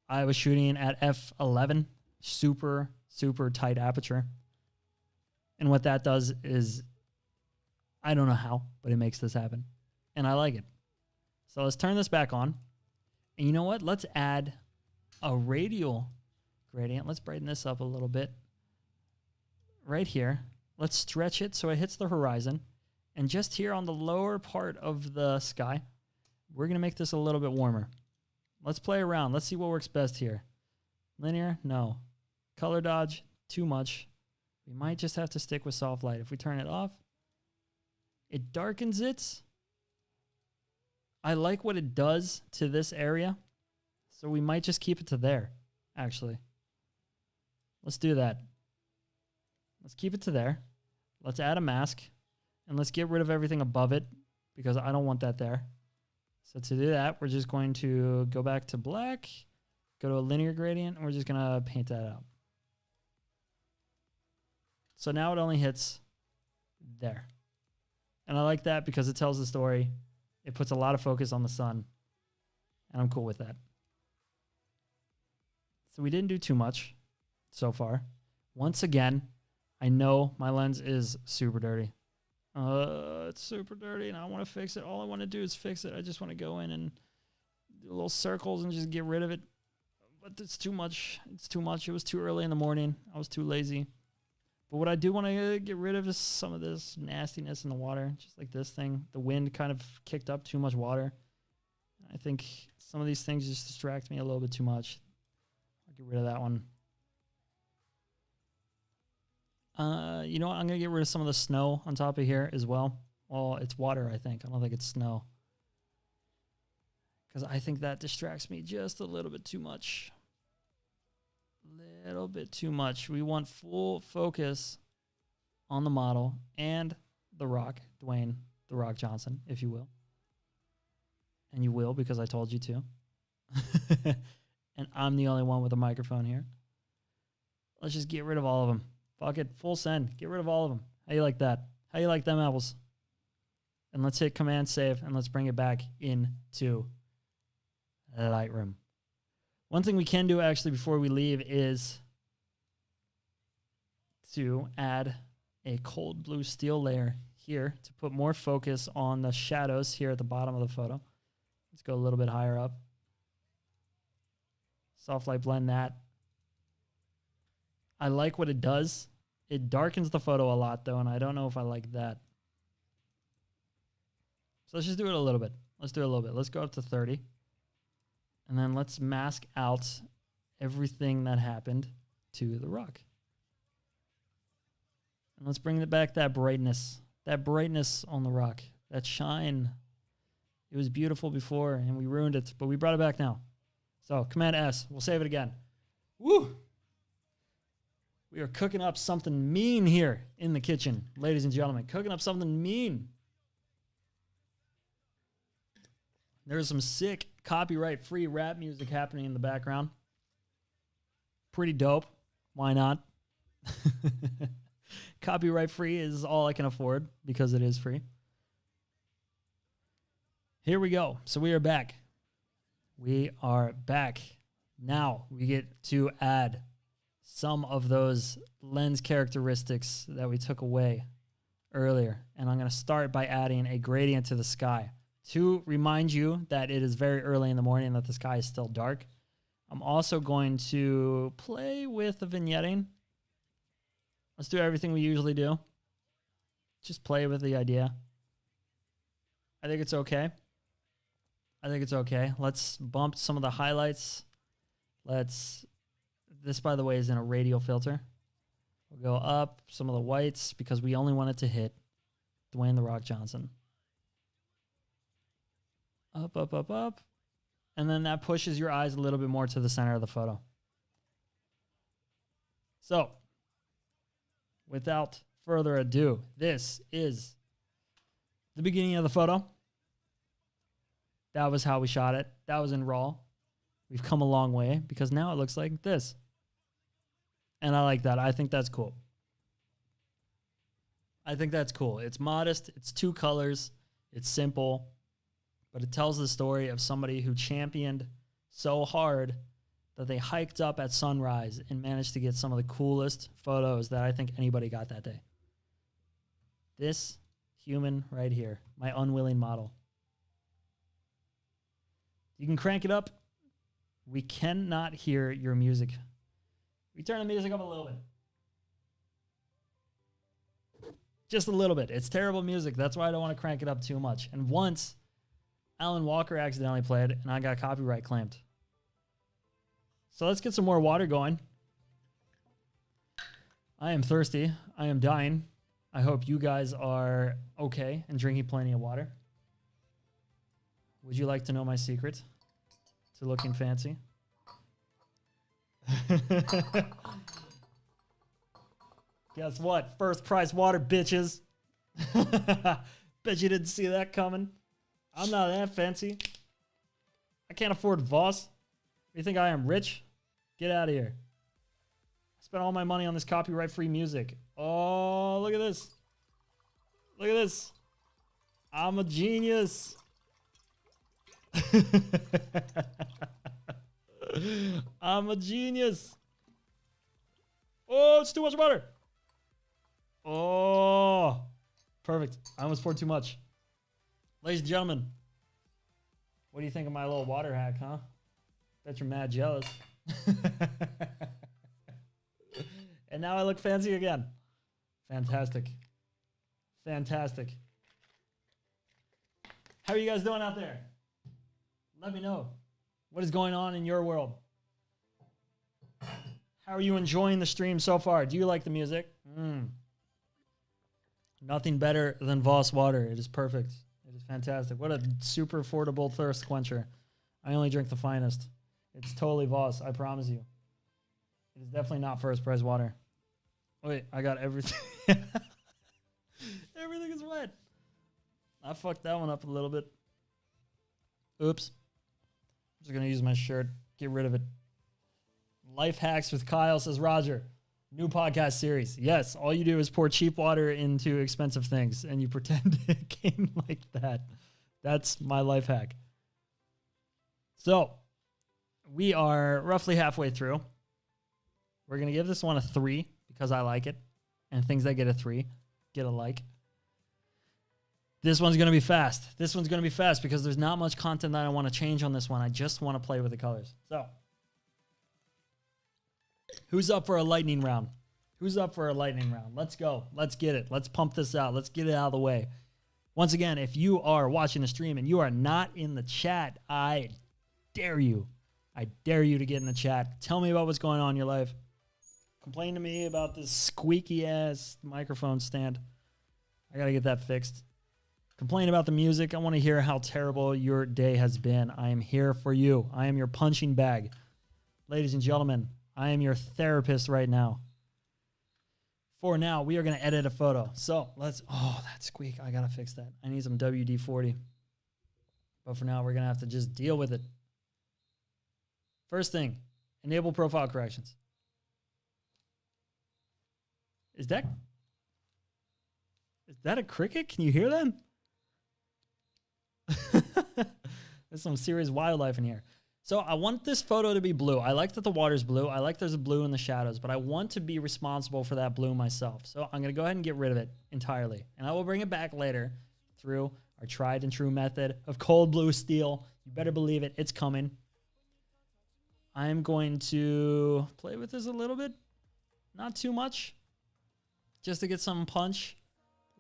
I was shooting at f11, super, super tight aperture. And what that does is, I don't know how, but it makes this happen. And I like it. So let's turn this back on. And you know what? Let's add a radial gradient. Let's brighten this up a little bit. Right here. Let's stretch it so it hits the horizon. And just here on the lower part of the sky, we're going to make this a little bit warmer. Let's play around. Let's see what works best here. Linear? No. Color dodge? Too much. We might just have to stick with soft light. If we turn it off, it darkens it. I like what it does to this area. So we might just keep it to there, actually. Let's do that. Let's keep it to there. Let's add a mask. And let's get rid of everything above it because I don't want that there. So to do that, we're just going to go back to black, go to a linear gradient, and we're just going to paint that out. So now it only hits there. And I like that because it tells the story. It puts a lot of focus on the sun. And I'm cool with that. So we didn't do too much so far. Once again, I know my lens is super dirty. It's super dirty and I want to fix it. All I want to do is fix it. I just want to go in and do little circles and just get rid of it. But it's too much. It's too much. It was too early in the morning. I was too lazy. But what I do want to get rid of is some of this nastiness in the water. Just like this thing. The wind kind of kicked up too much water. I think some of these things just distract me a little bit too much. I'll get rid of that one. You know what? I'm going to get rid of some of the snow on top of here as well. Well, it's water, I think. I don't think it's snow. Because I think that distracts me just a little bit too much. Little bit too much. We want full focus on the model and the Rock, Dwayne "The Rock" Johnson, if you will. And you will because I told you to. And I'm the only one with a microphone here. Let's just get rid of all of them. Fuck it. Full send. Get rid of all of them. How you like that? How you like them apples? And let's hit Command Save and let's bring it back into Lightroom. One thing we can do actually before we leave is to add a cold blue steel layer here to put more focus on the shadows here at the bottom of the photo. Let's go a little bit higher up. Soft light blend that. I like what it does. It darkens the photo a lot though, and I don't know if I like that. So let's just do it a little bit. Let's do it a little bit. Let's go up to 30. And then let's mask out everything that happened to the Rock. And let's bring back that brightness on the Rock, that shine. It was beautiful before and we ruined it, but we brought it back now. So Command S, we'll save it again. Woo! We are cooking up something mean here in the kitchen, ladies and gentlemen. Cooking up something mean. There's some sick copyright-free rap music happening in the background. Pretty dope. Why not? Copyright-free is all I can afford because it is free. Here we go. So we are back. We are back. Now we get to add some of those lens characteristics that we took away earlier. And I'm going to start by adding a gradient to the sky to remind you that it is very early in the morning and that the sky is still dark. I'm also going to play with the vignetting. Let's do everything we usually do. Just play with the idea. I think it's okay. I think it's okay. Let's bump some of the highlights. This, by the way, is in a radial filter. We'll go up some of the whites because we only want it to hit Dwayne "The Rock" Johnson. Up, up, up, up. And then that pushes your eyes a little bit more to the center of the photo. So, without further ado, this is the beginning of the photo. That was how we shot it. That was in RAW. We've come a long way because now it looks like this. And I like that. I think that's cool. I think that's cool. It's modest. It's 2 colors. It's simple. But it tells the story of somebody who championed so hard that they hiked up at sunrise and managed to get some of the coolest photos that I think anybody got that day. This human right here, my unwilling model. You can crank it up. We cannot hear your music. We turn the music up a little bit. Just a little bit. It's terrible music. That's why I don't want to crank it up too much. And once Alan Walker accidentally played and I got copyright claimed. So let's get some more water going. I am thirsty. I am dying. I hope you guys are okay and drinking plenty of water. Would you like to know my secret to looking fancy? Guess what? First price water, bitches. Bet you didn't see that coming. I'm not that fancy. I can't afford Voss. You think I am rich? Get out of here. I spent all my money on this copyright-free music. Oh, look at this. Look at this. I'm a genius. I'm a genius. Oh, it's too much water. Oh. Perfect. I almost poured too much. Ladies and gentlemen, what do you think of my little water hack, huh? Bet you're mad jealous. And now I look fancy again. Fantastic. Fantastic. How are you guys doing out there? Let me know. What is going on in your world? How are you enjoying the stream so far? Do you like the music? Nothing better than Voss water. It is perfect. It is fantastic. What a super affordable thirst quencher. I only drink the finest. It's totally Voss, I promise you. It is definitely not first price water. Wait, I got everything. Everything is wet. I fucked that one up a little bit. Oops. I'm just going to use my shirt. Get rid of it. Life hacks with Kyle, says Roger. New podcast series. Yes, all you do is pour cheap water into expensive things and you pretend it came like that. That's my life hack. So, we are roughly halfway through. We're going to give this one a 3 because I like it. And things that get a 3 get a like. This one's going to be fast. This one's going to be fast because there's not much content that I want to change on this one. I just want to play with the colors. So, who's up for a lightning round? Who's up for a lightning round? Let's go. Let's get it. Let's pump this out. Let's get it out of the way. Once again, if you are watching the stream and you are not in the chat, I dare you. I dare you to get in the chat. Tell me about what's going on in your life. Complain to me about this squeaky ass microphone stand. I got to get that fixed. Complain about the music. I want to hear how terrible your day has been. I am here for you. I am your punching bag. Ladies and gentlemen, I am your therapist right now. For now, we are going to edit a photo. So let's, oh, that squeak. I got to fix that. I need some WD-40. But for now, we're going to have to just deal with it. First thing, enable profile corrections. Is that a cricket? Can you hear that? There's some serious wildlife in here. So I want this photo to be blue. I like that the water's blue. I like there's a blue in the shadows, but I want to be responsible for that blue myself. So I'm going to go ahead and get rid of it entirely. And I will bring it back later through our tried and true method of cold blue steel. You better believe it. It's coming. I'm going to play with this a little bit. Not too much. Just to get some punch.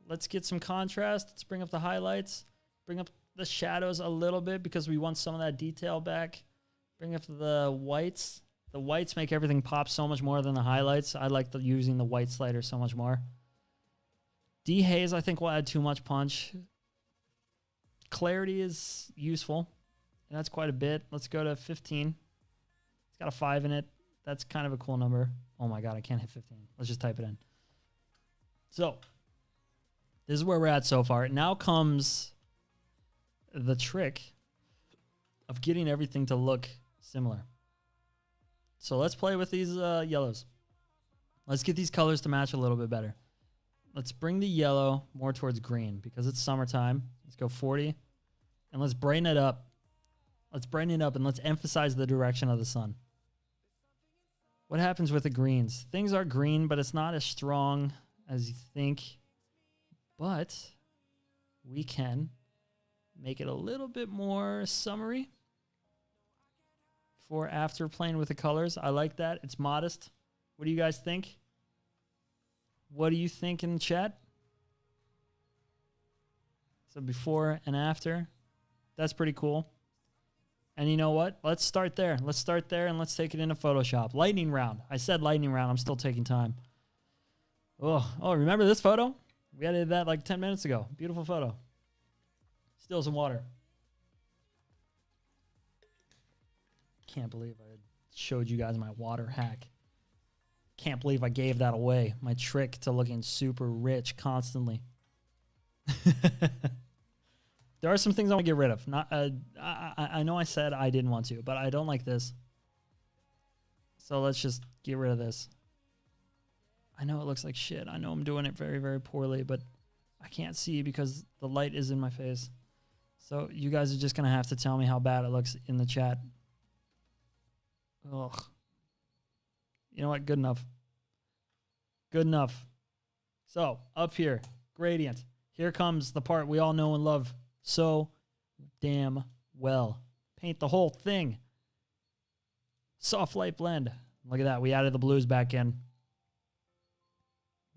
Let's get some contrast. Let's bring up the highlights. Bring up the shadows a little bit because we want some of that detail back. Bring up the whites. The whites make everything pop so much more than the highlights. I like using the white slider so much more. Dehaze, I think, will add too much punch. Clarity is useful. And that's quite a bit. Let's go to 15. It's got a 5 in it. That's kind of a cool number. Oh my god, I can't hit 15. Let's just type it in. So, this is where we're at so far. Now comes the trick of getting everything to look similar. So let's play with these yellows. Let's get these colors to match a little bit better. Let's bring the yellow more towards green because it's summertime. Let's go 40. And let's brighten it up. Let's brighten it up and let's emphasize the direction of the sun. What happens with the greens? Things are green, but it's not as strong as you think. But we can make it a little bit more summery for after playing with the colors. I like that. It's modest. What do you guys think? What do you think in the chat? So before and after. That's pretty cool. And you know what? Let's start there. Let's start there and let's take it into Photoshop. Lightning round. I said lightning round. I'm still taking time. Oh, remember this photo? We edited that like 10 minutes ago. Beautiful photo. Still some water. Can't believe I showed you guys my water hack. Can't believe I gave that away. My trick to looking super rich constantly. There are some things I want to get rid of. Not, I know I said I didn't want to, but I don't like this. So let's just get rid of this. I know it looks like shit. I know I'm doing it very, very poorly, but I can't see because the light is in my face. So you guys are just going to have to tell me how bad it looks in the chat. Ugh. You know what? Good enough. Good enough. So up here, gradient. Here comes the part we all know and love so damn well. Paint the whole thing. Soft light blend. Look at that. We added the blues back in.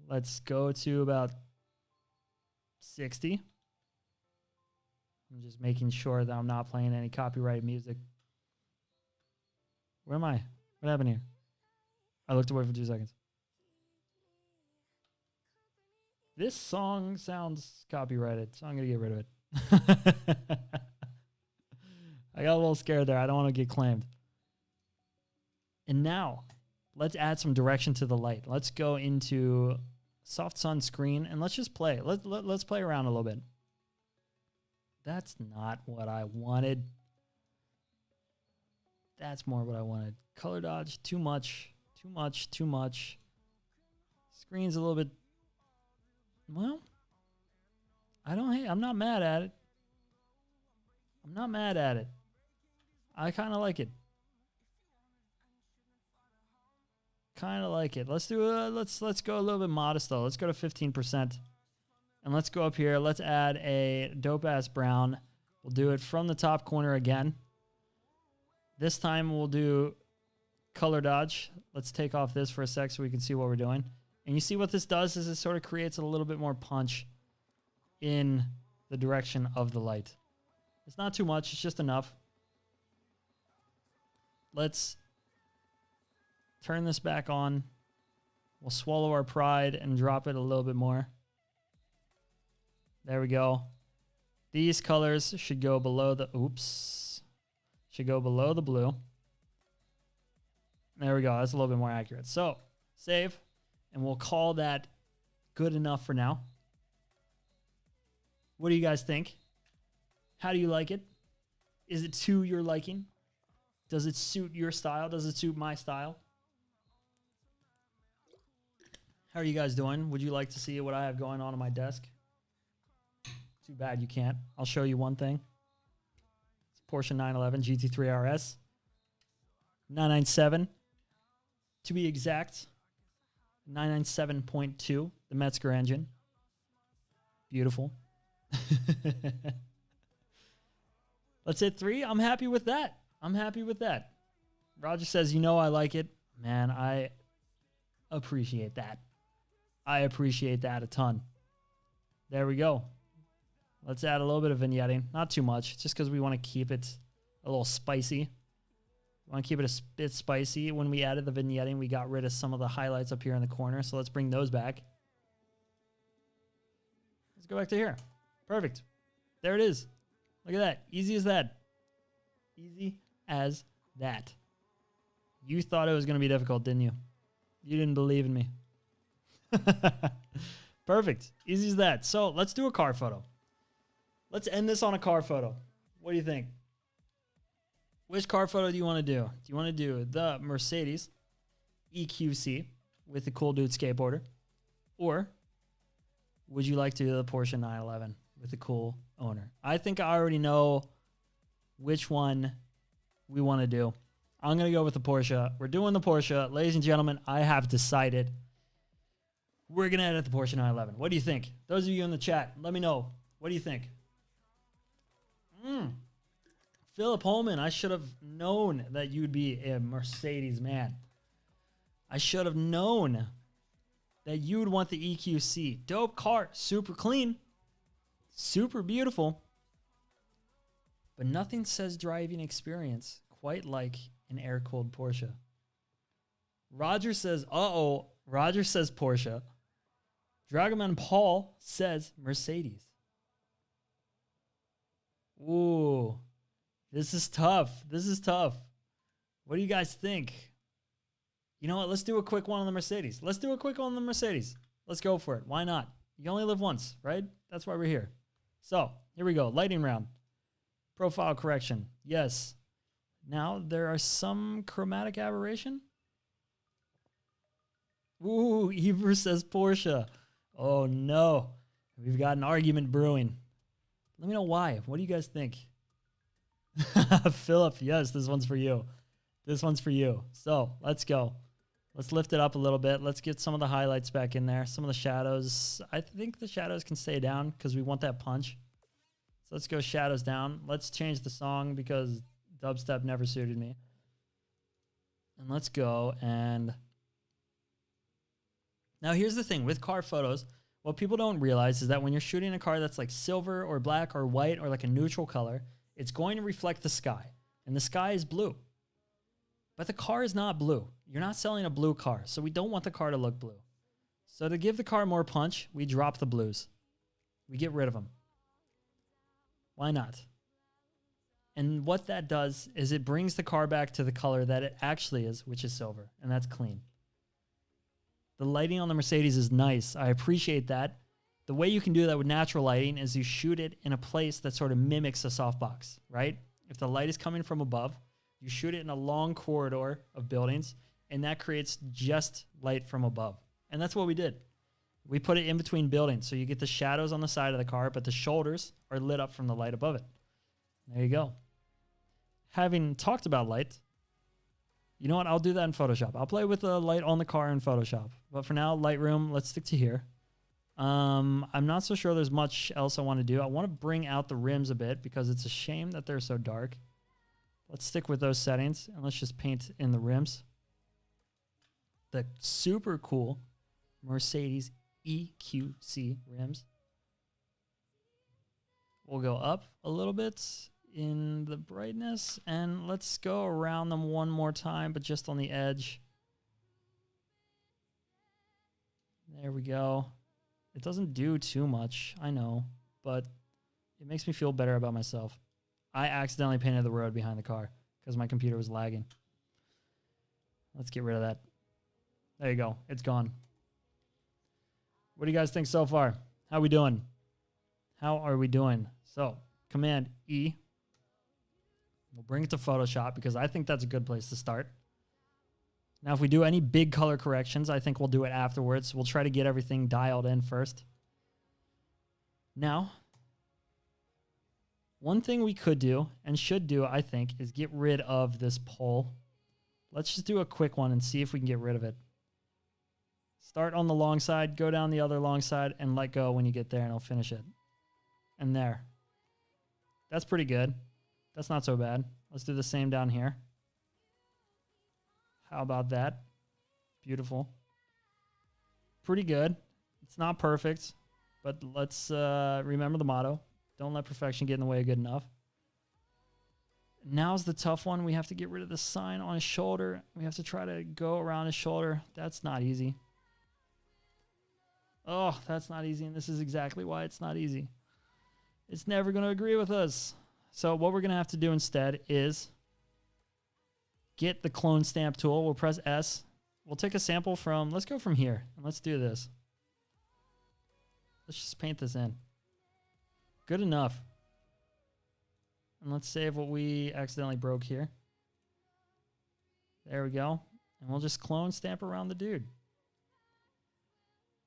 Let's go to about 60. I'm just making sure that I'm not playing any copyright music. Where am I? What happened here? I looked away for 2 seconds. This song sounds copyrighted, so I'm going to get rid of it. I got a little scared there. I don't want to get claimed. And now, let's add some direction to the light. Let's go into soft sun screen, and let's just play. Let's play around a little bit. That's not what I wanted. That's more what I wanted. Color dodge, too much. Too much, too much. Screen's a little bit... Well, I'm not mad at it. I'm not mad at it. I kind of like it. Kind of like it. Let's do let's go a little bit modest though. Let's go to 15%. And let's go up here. Let's add a dope ass brown. We'll do it from the top corner again. This time we'll do color dodge. Let's take off this for a sec so we can see what we're doing. And you see what this does is it sort of creates a little bit more punch in the direction of the light. It's not too much, it's just enough. Let's turn this back on. We'll swallow our pride and drop it a little bit more. There we go. These colors should go below the, should go below the blue. There we go, that's a little bit more accurate. So, save. And we'll call that good enough for now. What do you guys think? How do you like it? Is it to your liking? Does it suit your style? Does it suit my style? How are you guys doing? Would you like to see what I have going on my desk? Too bad you can't. I'll show you one thing. It's Porsche 911 GT3 RS. 997 to be exact. 997.2, the Metzger engine. Beautiful. Let's hit 3. I'm happy with that. I'm happy with that. Roger says, you know I like it. Man, I appreciate that. I appreciate that a ton. There we go. Let's add a little bit of vignetting. Not too much, just because we want to keep it a little spicy. We want to keep it a bit spicy. When we added the vignetting, we got rid of some of the highlights up here in the corner. So let's bring those back. Let's go back to here. Perfect. There it is. Look at that. Easy as that. Easy as that. You thought it was going to be difficult, didn't you? You didn't believe in me. Perfect. Easy as that. So let's do a car photo. Let's end this on a car photo. What do you think? Which car photo do you want to do? Do you want to do the Mercedes EQC with the cool dude skateboarder? Or would you like to do the Porsche 911 with the cool owner? I think I already know which one we want to do. I'm going to go with the Porsche. We're doing the Porsche. Ladies and gentlemen, I have decided we're going to edit the Porsche 911. What do you think? Those of you in the chat, let me know. What do you think? Philip Holman, I should have known that you'd be a Mercedes man. I should have known that you would want the EQC. Dope car, super clean, super beautiful. But nothing says driving experience quite like an air-cooled Porsche. Roger says, uh-oh. Roger says Porsche. Dragoman Paul says Mercedes. Ooh. This is tough. This is tough. What do you guys think? You know what? Let's do a quick one on the Mercedes. Let's do a quick one on the Mercedes. Let's go for it. Why not? You only live once, right? That's why we're here. So, here we go. Lightning round. Profile correction. Yes. Now, there are some chromatic aberration. Ooh, Eber says Porsche. Oh, no. We've got an argument brewing. Let me know why. What do you guys think? Philip, yes, this one's for you. This one's for you. So, let's go. Let's lift it up a little bit. Let's get some of the highlights back in there. Some of the shadows. I think the shadows can stay down because we want that punch. So let's go shadows down. Let's change the song because dubstep never suited me. And let's go and... Now here's the thing with car photos. What people don't realize is that when you're shooting a car that's like silver or black or white or like a neutral color, it's going to reflect the sky. And the sky is blue. But the car is not blue. You're not selling a blue car, so we don't want the car to look blue. So to give the car more punch, we drop the blues. We get rid of them. Why not? And what that does is it brings the car back to the color that it actually is, which is silver, and that's clean. The lighting on the Mercedes is nice. I appreciate that. The way you can do that with natural lighting is you shoot it in a place that sort of mimics a softbox, right? If the light is coming from above, you shoot it in a long corridor of buildings, and that creates just light from above. And that's what we did. We put it in between buildings, so you get the shadows on the side of the car, but the shoulders are lit up from the light above it. There you go. Having talked about light, you know what? I'll do that in Photoshop. I'll play with the light on the car in Photoshop. But for now, Lightroom, let's stick to here. I'm not so sure there's much else I want to do. I want to bring out the rims a bit because it's a shame that they're so dark. Let's stick with those settings and let's just paint in the rims. The super cool Mercedes EQC rims. We'll go up a little bit in the brightness and let's go around them one more time, but just on the edge. There we go. It doesn't do too much, I know, but it makes me feel better about myself. I accidentally painted the road behind the car because my computer was lagging. Let's get rid of that. There you go. It's gone. What do you guys think so far? How we doing? How are we doing? So, Command E. We'll bring it to Photoshop because I think that's a good place to start. Now, if we do any big color corrections, I think we'll do it afterwards. We'll try to get everything dialed in first. Now, one thing we could do and should do, I think, is get rid of this pole. Let's just do a quick one and see if we can get rid of it. Start on the long side, go down the other long side, and let go when you get there, and it'll finish it. And there. That's pretty good. That's not so bad. Let's do the same down here. How about that? Beautiful. Pretty good. It's not perfect, but let's remember the motto. Don't let perfection get in the way of good enough. Now's the tough one. We have to get rid of the sign on his shoulder. We have to try to go around his shoulder. That's not easy. Oh, that's not easy, and this is exactly why it's not easy. It's never going to agree with us. So what we're going to have to do instead is get the clone stamp tool. We'll press S. We'll take a sample from, let's go from here, and let's do this. Let's just paint this in. Good enough. And let's save what we accidentally broke here. There we go. And we'll just clone stamp around the dude.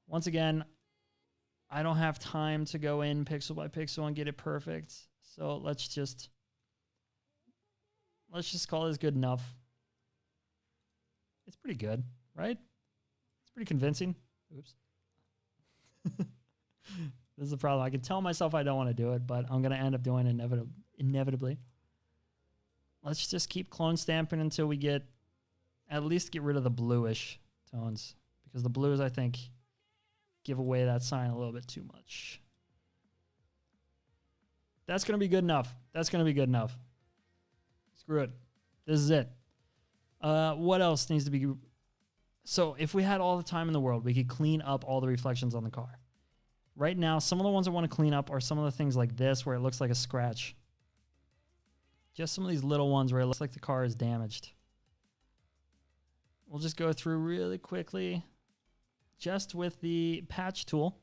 Once again, I don't have time to go in pixel by pixel and get it perfect. So let's just call this good enough. It's pretty good, right? It's pretty convincing. Oops. This is the problem. I can tell myself I don't want to do it, but I'm going to end up doing it inevitably. Let's just keep clone stamping until we at least get rid of the bluish tones. Because the blues, I think, give away that sign a little bit too much. That's going to be good enough. That's going to be good enough. Screw it. This is it. What else needs to be... So if we had all the time in the world, we could clean up all the reflections on the car. Right now, some of the ones I want to clean up are some of the things like this, where it looks like a scratch. Just some of these little ones where it looks like the car is damaged. We'll just go through really quickly, just with the patch tool.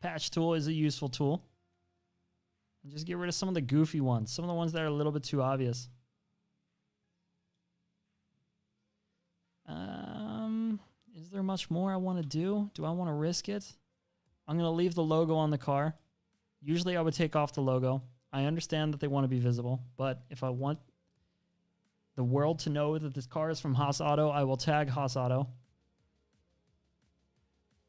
Patch tool is a useful tool. And just get rid of some of the goofy ones, some of the ones that are a little bit too obvious. Is there much more I want to do? Do I want to risk it? I'm going to leave the logo on the car. Usually I would take off the logo. I understand that they want to be visible, but if I want... the world to know that this car is from Haas Auto, I will tag Haas Auto.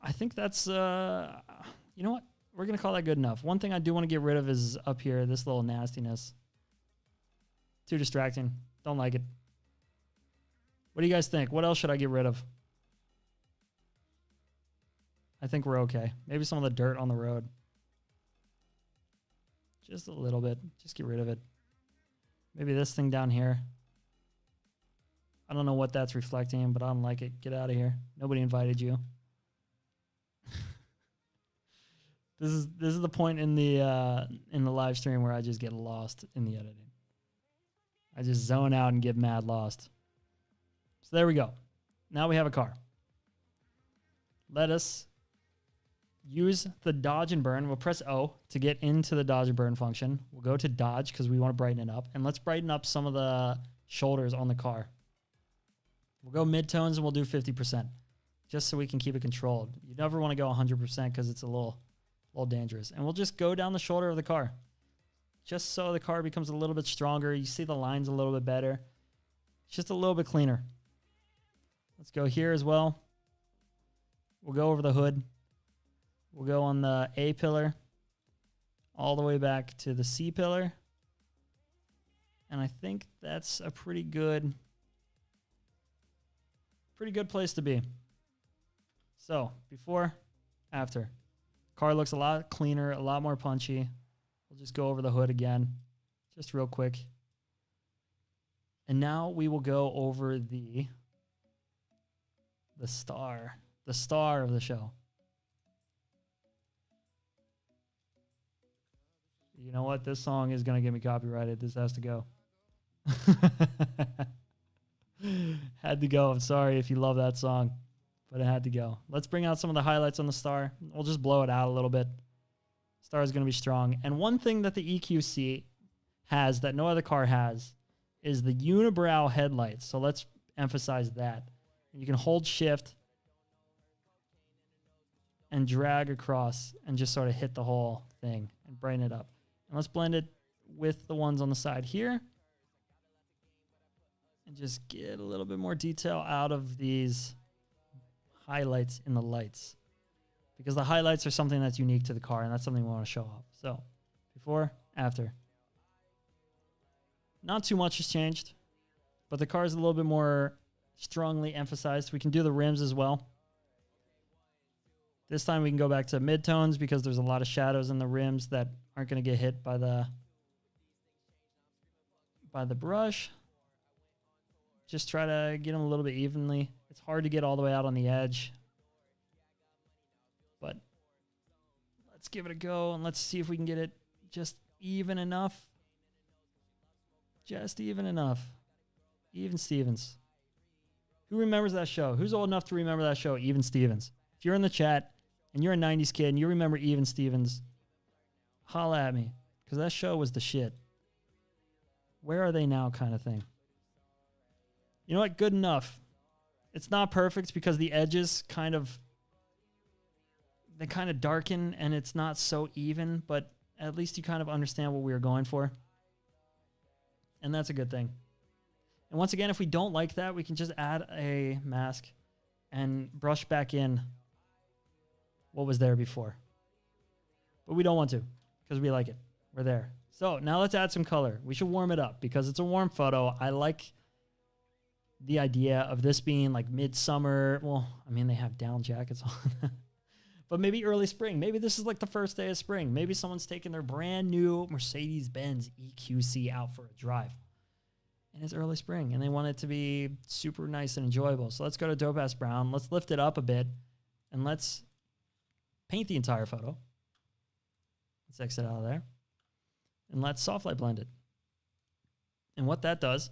I think that's, you know what? We're going to call that good enough. One thing I do want to get rid of is up here, this little nastiness. Too distracting. Don't like it. What do you guys think? What else should I get rid of? I think we're okay. Maybe some of the dirt on the road. Just a little bit. Just get rid of it. Maybe this thing down here. I don't know what that's reflecting, but I don't like it. Get out of here. Nobody invited you. This is the point in the live stream where I just get lost in the editing. I just zone out and get mad lost. So there we go. Now we have a car. Let us use the dodge and burn. We'll press O to get into the dodge and burn function. We'll go to dodge because we want to brighten it up. And let's brighten up some of the shoulders on the car. We'll go mid-tones and we'll do 50%. Just so we can keep it controlled. You never want to go 100% because it's a little dangerous. And we'll just go down the shoulder of the car. Just so the car becomes a little bit stronger. You see the lines a little bit better. It's just a little bit cleaner. Let's go here as well. We'll go over the hood. We'll go on the A pillar all the way back to the C pillar. And I think that's a pretty good place to be. So, before, after. Car looks a lot cleaner, a lot more punchy. We'll just go over the hood again, just real quick. And now we will go over the star of the show. You know what? This song is going to get me copyrighted. This has to go. Had to go. I'm sorry if you love that song, but it had to go. Let's bring out some of the highlights on the star. We'll just blow it out a little bit. Star is going to be strong. And one thing that the EQC has that no other car has is the unibrow headlights. So let's emphasize that. You can hold shift and drag across and just sort of hit the whole thing and brighten it up. And let's blend it with the ones on the side here. And just get a little bit more detail out of these highlights in the lights. Because the highlights are something that's unique to the car, and that's something we want to show off. So, before, after. Not too much has changed, but the car is a little bit more strongly emphasized. We can do the rims as well. This time we can go back to mid-tones because there's a lot of shadows in the rims that aren't going to get hit by the brush. Just try to get them a little bit evenly. It's hard to get all the way out on the edge. But let's give it a go and let's see if we can get it just even enough. Just even enough. Even Stevens. Who remembers that show? Who's old enough to remember that show, Even Stevens? If you're in the chat and you're a 90s kid and you remember Even Stevens, holla at me. Because that show was the shit. Where are they now kind of thing. You know what? Good enough. It's not perfect because the edges they kind of darken and it's not so even, but at least you kind of understand what we were going for. And that's a good thing. And once again, if we don't like that, we can just add a mask and brush back in what was there before. But we don't want to because we like it. We're there. So now let's add some color. We should warm it up because it's a warm photo. I like the idea of this being like midsummer. Well, I mean, they have down jackets on. But maybe early spring. Maybe this is like the first day of spring. Maybe someone's taking their brand new Mercedes-Benz EQC out for a drive. And it's early spring, and they want it to be super nice and enjoyable. So let's go to Dope Ass Brown. Let's lift it up a bit, and let's paint the entire photo. Let's exit out of there. And let's soft light blend it. And what that does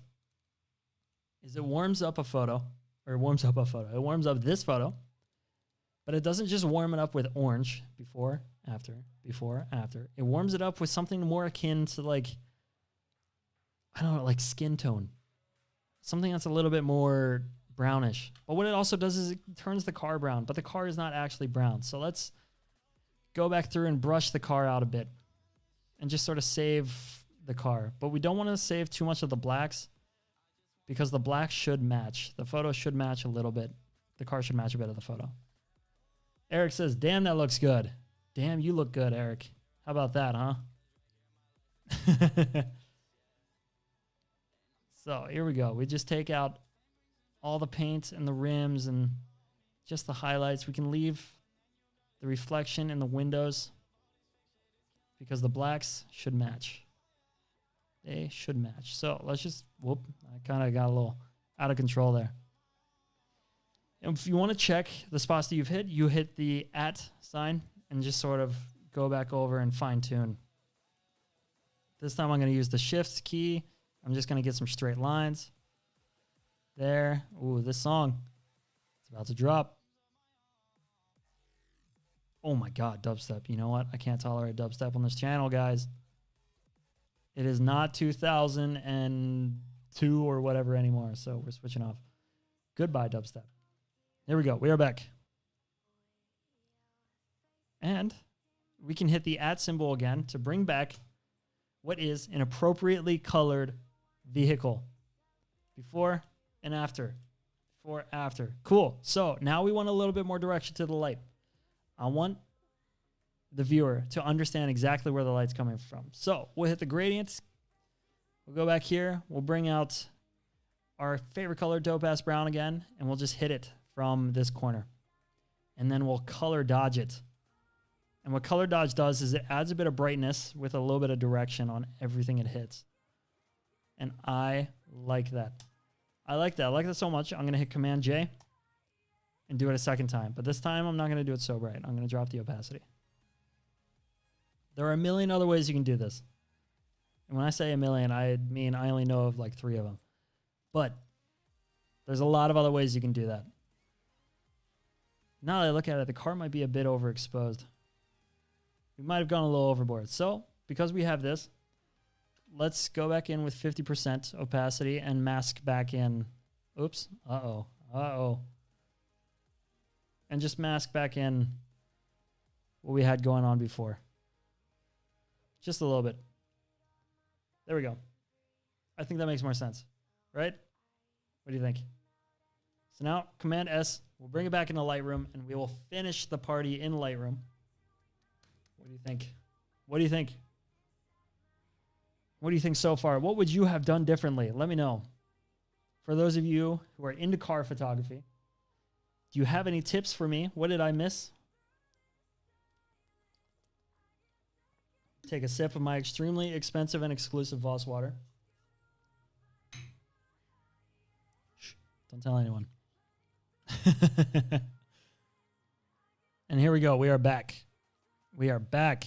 is it warms up a photo, or it warms up this photo, but it doesn't just warm it up with orange, before, after. It warms it up with something more akin to like, I don't know, like skin tone. Something that's a little bit more brownish. But what it also does is it turns the car brown, but the car is not actually brown. So let's go back through and brush the car out a bit and just sort of save the car. But we don't want to save too much of the blacks because the black should match. The photo should match a little bit. The car should match a bit of the photo. Eric says, damn, that looks good. Damn, you look good, Eric. How about that, huh? So here we go. We just take out all the paint and the rims and just the highlights. We can leave the reflection in the windows because the blacks should match. They should match. So let's just, whoop, I kind of got a little out of control there. And if you want to check the spots that you've hit, you hit the @ sign and just sort of go back over and fine tune. This time I'm going to use the shift key. I'm just going to get some straight lines. There. Ooh, this song. It's about to drop. Oh my God, dubstep. You know what? I can't tolerate dubstep on this channel, guys. It is not 2002 or whatever anymore, so we're switching off. Goodbye, dubstep. Here we go. We are back. And we can hit the @ symbol again to bring back what is an appropriately colored vehicle. Before and after. Before, after. Cool. So now we want a little bit more direction to the light. I want the viewer to understand exactly where the light's coming from. So we'll hit the gradients. We'll go back here. We'll bring out our favorite color, dope ass brown again, and we'll just hit it from this corner. And then we'll color dodge it. And what color dodge does is it adds a bit of brightness with a little bit of direction on everything it hits. And I like that. I like that. I like that so much. I'm going to hit Command J and do it a second time. But this time I'm not going to do it so bright. I'm going to drop the opacity. There are a million other ways you can do this. And when I say a million, I mean I only know of like 3 of them. But there's a lot of other ways you can do that. Now that I look at it, the car might be a bit overexposed. We might have gone a little overboard. So, because we have this, let's go back in with 50% opacity and mask back in. Oops. Uh-oh. Uh-oh. And just mask back in what we had going on before. Just a little bit. There we go. I think that makes more sense, right? What do you think? So now, Command S, we'll bring it back into Lightroom, and we will finish the party in Lightroom. What do you think? What do you think? What do you think so far? What would you have done differently? Let me know. For those of you who are into car photography, do you have any tips for me? What did I miss? Take a sip of my extremely expensive and exclusive Voss water. Shh, don't tell anyone. And here we go. We are back. We are back.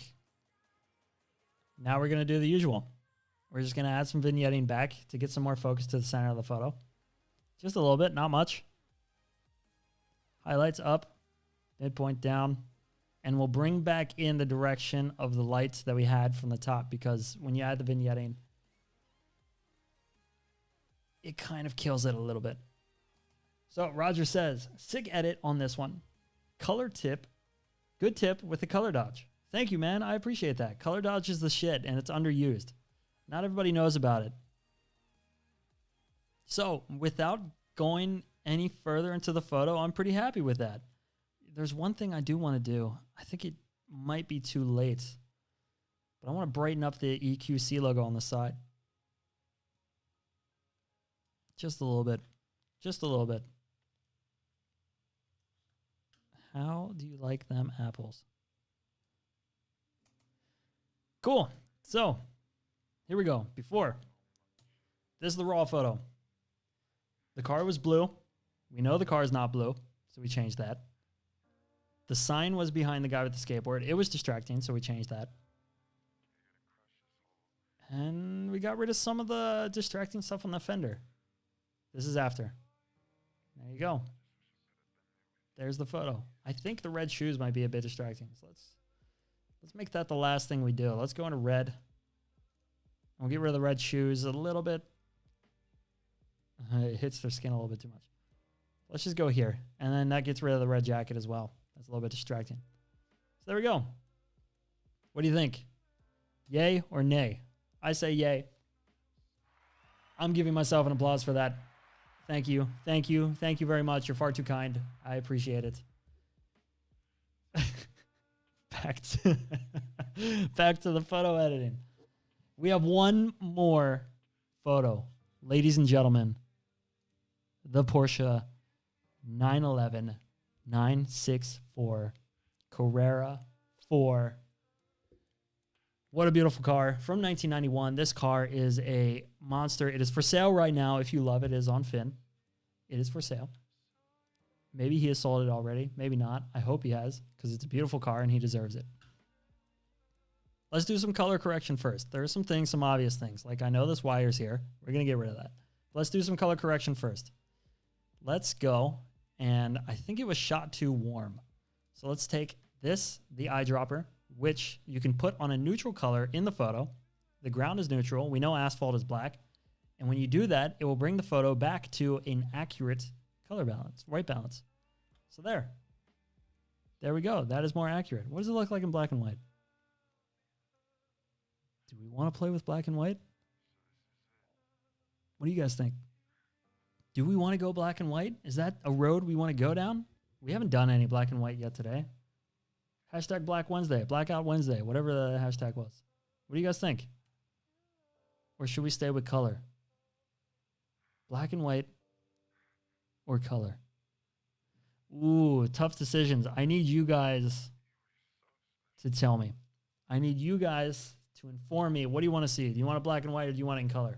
Now we're going to do the usual. We're just going to add some vignetting back to get some more focus to the center of the photo. Just a little bit, not much. Highlights up, midpoint down. And we'll bring back in the direction of the lights that we had from the top, because when you add the vignetting, it kind of kills it a little bit. So Roger says, sick edit on this one. Color tip. Good tip with the color dodge. Thank you, man. I appreciate that. Color dodge is the shit, and it's underused. Not everybody knows about it. So without going any further into the photo, I'm pretty happy with that. There's one thing I do want to do. I think it might be too late, but I want to brighten up the EQC logo on the side. Just a little bit. Just a little bit. How do you like them apples? Cool. So, here we go. Before. This is the raw photo. The car was blue. We know the car is not blue, so we changed that. The sign was behind the guy with the skateboard. It was distracting, so we changed that. And we got rid of some of the distracting stuff on the fender. This is after. There you go. There's the photo. I think the red shoes might be a bit distracting. So let's make that the last thing we do. Let's go into red. We'll get rid of the red shoes a little bit. It hits their skin a little bit too much. Let's just go here. And then that gets rid of the red jacket as well. That's a little bit distracting. So there we go. What do you think? Yay or nay? I say yay. I'm giving myself an applause for that. Thank you. Thank you. Thank you very much. You're far too kind. I appreciate it. Back to, back to the photo editing. We have one more photo. Ladies and gentlemen, the Porsche 911 964 Carrera 4. What a beautiful car from 1991. This car is a monster. It is for sale right now. If you love it, it is on Finn. It is for sale. Maybe he has sold it already. Maybe not. I hope he has, because it's a beautiful car and he deserves it. Let's do some color correction first. There are some things, some obvious things. Like I know this wire's here. We're going to get rid of that. Let's do some color correction first. Let's go. And I think it was shot too warm. So let's take this, the eyedropper, which you can put on a neutral color in the photo. The ground is neutral. We know asphalt is black. And when you do that, it will bring the photo back to an accurate color balance, white balance. So there. There we go. That is more accurate. What does it look like in black and white? Do we want to play with black and white? What do you guys think? Do we want to go black and white? Is that a road we want to go down? We haven't done any black and white yet today. Hashtag Black Wednesday, Blackout Wednesday, whatever the hashtag was. What do you guys think? Or should we stay with color? Black and white or color? Ooh, tough decisions. I need you guys to tell me. I need you guys to inform me. What do you want to see? Do you want it black and white or do you want it in color?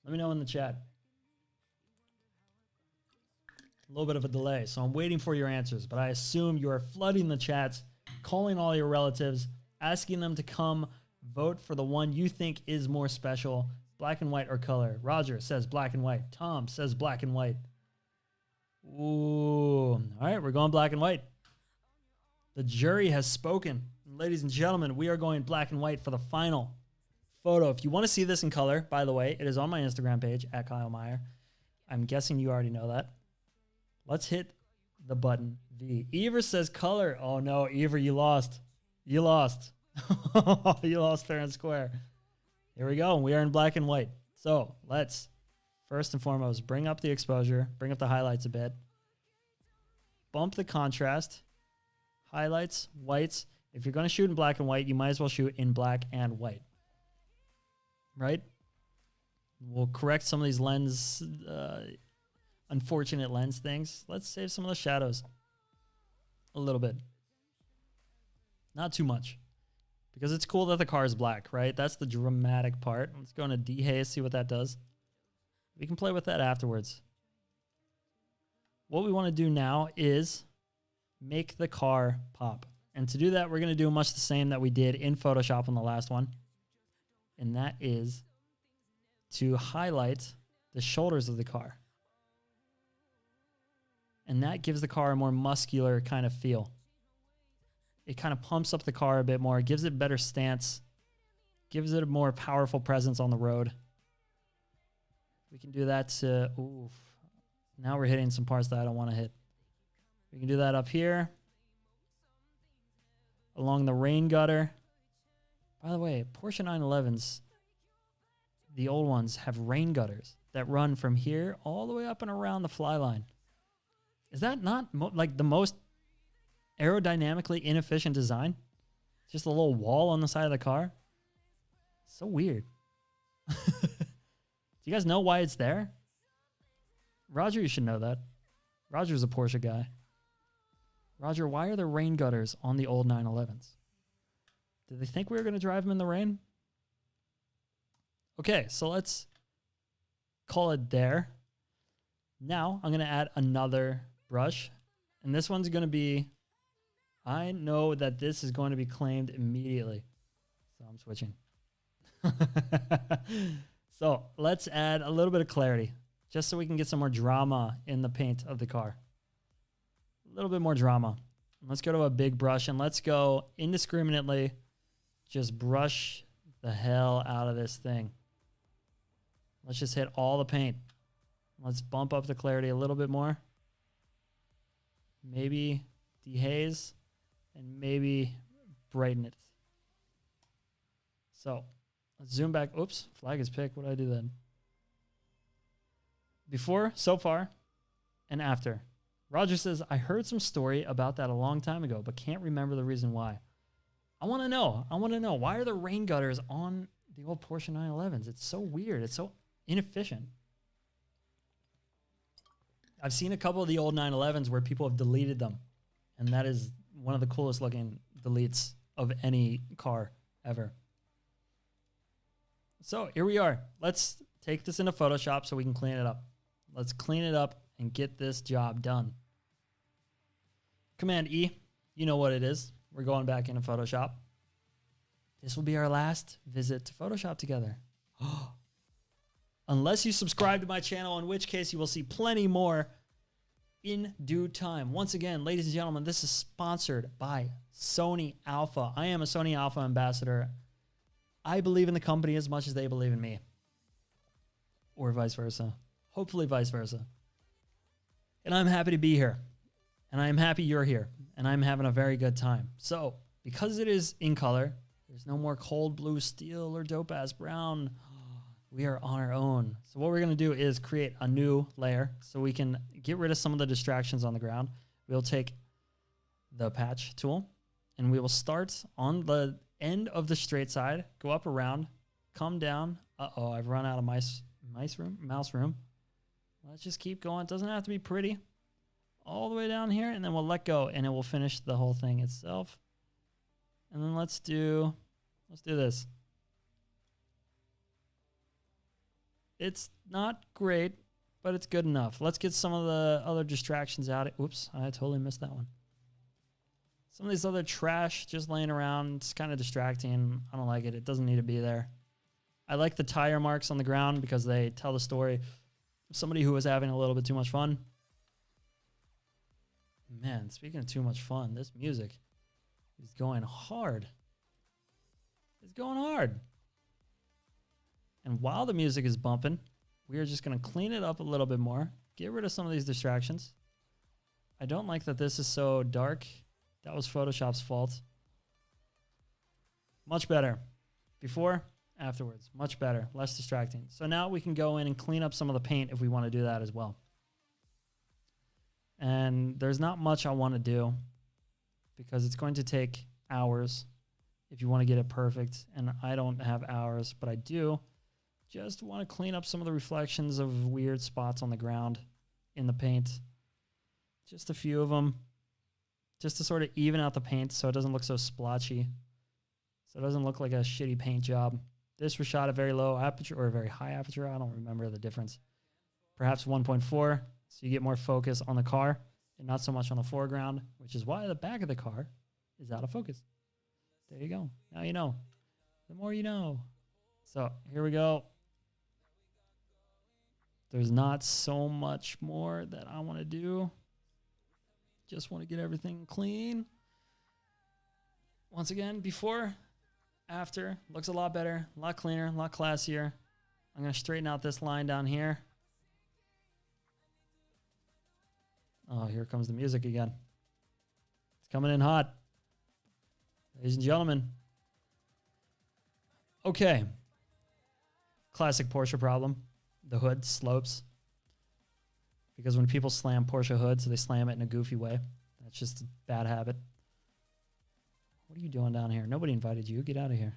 Let me know in the chat. A little bit of a delay, so I'm waiting for your answers, but I assume you are flooding the chats, calling all your relatives, asking them to come vote for the one you think is more special, black and white or color. Roger says black and white. Tom says black and white. Ooh, all right, we're going black and white. The jury has spoken. Ladies and gentlemen, we are going black and white for the final photo. If you want to see this in color, by the way, it is on my Instagram page, @KyleMeyr. I'm guessing you already know that. Let's hit the button V. Ever says color. Oh no, Ever, you lost. You lost. You lost fair and square. Here we go. We are in black and white. So let's first and foremost bring up the exposure, bring up the highlights a bit, bump the contrast, highlights, whites. If you're going to shoot in black and white, you might as well shoot in black and white. Right? We'll correct some of these lens unfortunate lens things. Let's save some of the shadows a little bit. Not too much. Because it's cool that the car is black, right? That's the dramatic part. Let's go into dehaze, see what that does. We can play with that afterwards. What we want to do now is make the car pop. And to do that, we're going to do much the same that we did in Photoshop on the last one. And that is to highlight the shoulders of the car. And that gives the car a more muscular kind of feel. It kind of pumps up the car a bit more, gives it better stance, gives it a more powerful presence on the road. We can do that to, oof. Now we're hitting some parts that I don't want to hit. We can do that up here. Along the rain gutter. By the way, Porsche 911s, the old ones, have rain gutters that run from here all the way up and around the fly line. Is that not like the most aerodynamically inefficient design? Just a little wall on the side of the car? So weird. Do you guys know why it's there? Roger, you should know that. Roger's a Porsche guy. Roger, why are there rain gutters on the old 911s? Did they think we were going to drive them in the rain? Okay, so let's call it there. Now I'm going to add another brush. And this one's going to be, I know that this is going to be claimed immediately. So I'm switching. So let's add a little bit of clarity just so we can get some more drama in the paint of the car. A little bit more drama. Let's go to a big brush and let's go indiscriminately just brush the hell out of this thing. Let's just hit all the paint. Let's bump up the clarity a little bit more. Maybe dehaze and maybe brighten it. So let's zoom back. Oops, flag is picked. What did I do then? before, so far, and after. Roger says, I heard some story about that a long time ago, but can't remember the reason why. I want to know. I want to know. Why are there rain gutters on the old Porsche 911s? It's so weird. It's so inefficient. I've seen a couple of the old 911s where people have deleted them. And that is one of the coolest looking deletes of any car ever. So here we are. Let's take this into Photoshop so we can clean it up. Let's clean it up and get this job done. Command E, you know what it is. We're going back into Photoshop. This will be our last visit to Photoshop together. Unless you subscribe to my channel, in which case you will see plenty more in due time. Once again, ladies and gentlemen, this is sponsored by Sony Alpha. I am a Sony Alpha ambassador. I believe in the company as much as they believe in me. Or vice versa. Hopefully vice versa. And I'm happy to be here. And I'm happy you're here. And I'm having a very good time. So, because it is in color, there's no more cold blue steel or dope ass brown. We are on our own. So what we're going to do is create a new layer so we can get rid of some of the distractions on the ground. We'll take the patch tool and we will start on the end of the straight side, go up around, come down. Uh-oh, I've run out of mouse room. Let's just keep going. It doesn't have to be pretty. All the way down here, and then we'll let go and it will finish the whole thing itself. And then let's do this. It's not great, but it's good enough. Let's get some of the other distractions out. Oops, I totally missed that one. Some of these other trash just laying around, it's kind of distracting. I don't like it. It doesn't need to be there. I like the tire marks on the ground because they tell the story of somebody who was having a little bit too much fun. Man, speaking of too much fun, this music is going hard. It's going hard. And while the music is bumping, we are just going to clean it up a little bit more. Get rid of some of these distractions. I don't like that this is so dark. That was Photoshop's fault. Much better. Before, afterwards. Much better. Less distracting. So now we can go in and clean up some of the paint if we want to do that as well. And there's not much I want to do because it's going to take hours if you want to get it perfect. And I don't have hours, but I do just want to clean up some of the reflections of weird spots on the ground in the paint. Just a few of them. Just to sort of even out the paint so it doesn't look so splotchy. So it doesn't look like a shitty paint job. This was shot at very low aperture or very high aperture. I don't remember the difference. Perhaps 1.4. So you get more focus on the car and not so much on the foreground, which is why the back of the car is out of focus. There you go. Now you know. The more you know. So here we go. There's not so much more that I want to do. Just want to get everything clean. Once again, before, after, looks a lot better, a lot cleaner, a lot classier. I'm going to straighten out this line down here. Oh, here comes the music again. It's coming in hot. Ladies and gentlemen. Okay. Classic Porsche problem. The hood slopes. Because when people slam Porsche hoods, they slam it in a goofy way. That's just a bad habit. What are you doing down here? Nobody invited you. Get out of here.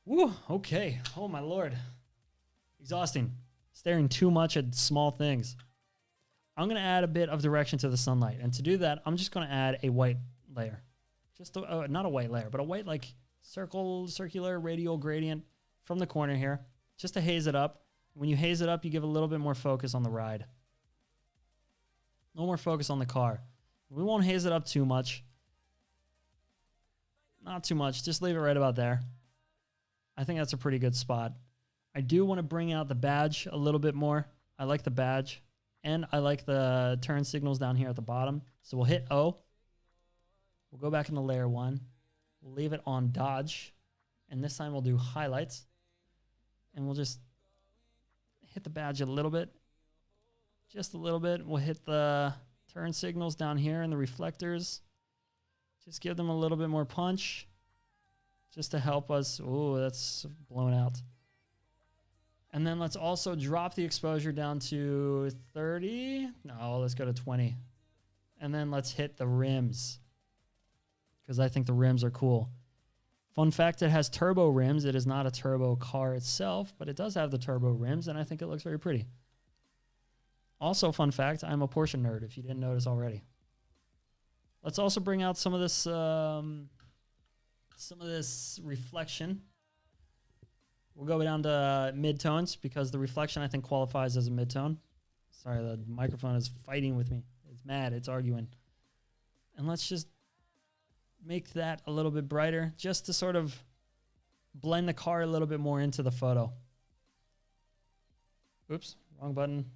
Woo, okay. Oh, my Lord. Exhausting. Staring too much at small things. I'm going to add a bit of direction to the sunlight. And to do that, I'm just going to add a white layer. Just not a white layer, but a white like circular radial gradient from the corner here. Just to haze it up. When you haze it up, you give a little bit more focus on the ride. No more focus on the car. We won't haze it up too much. Not too much. Just leave it right about there. I think that's a pretty good spot. I do want to bring out the badge a little bit more. I like the badge. And I like the turn signals down here at the bottom. So we'll hit O. We'll go back into layer 1. We'll leave it on dodge. And this time we'll do highlights. And we'll just hit the badge a little bit. Just a little bit. We'll hit the turn signals down here and the reflectors. Just give them a little bit more punch. Just to help us. Oh, that's blown out. And then let's also drop the exposure down to 30. No, let's go to 20. And then let's hit the rims, because I think the rims are cool. Fun fact, it has turbo rims. It is not a turbo car itself, but it does have the turbo rims, and I think it looks very pretty. Also, fun fact, I'm a Porsche nerd, if you didn't notice already. Let's also bring out some of this reflection. We'll go down to mid-tones, because the reflection, I think, qualifies as a mid-tone. Sorry, the microphone is fighting with me. It's mad. It's arguing. And let's just make that a little bit brighter, just to sort of blend the car a little bit more into the photo. Oops, wrong button.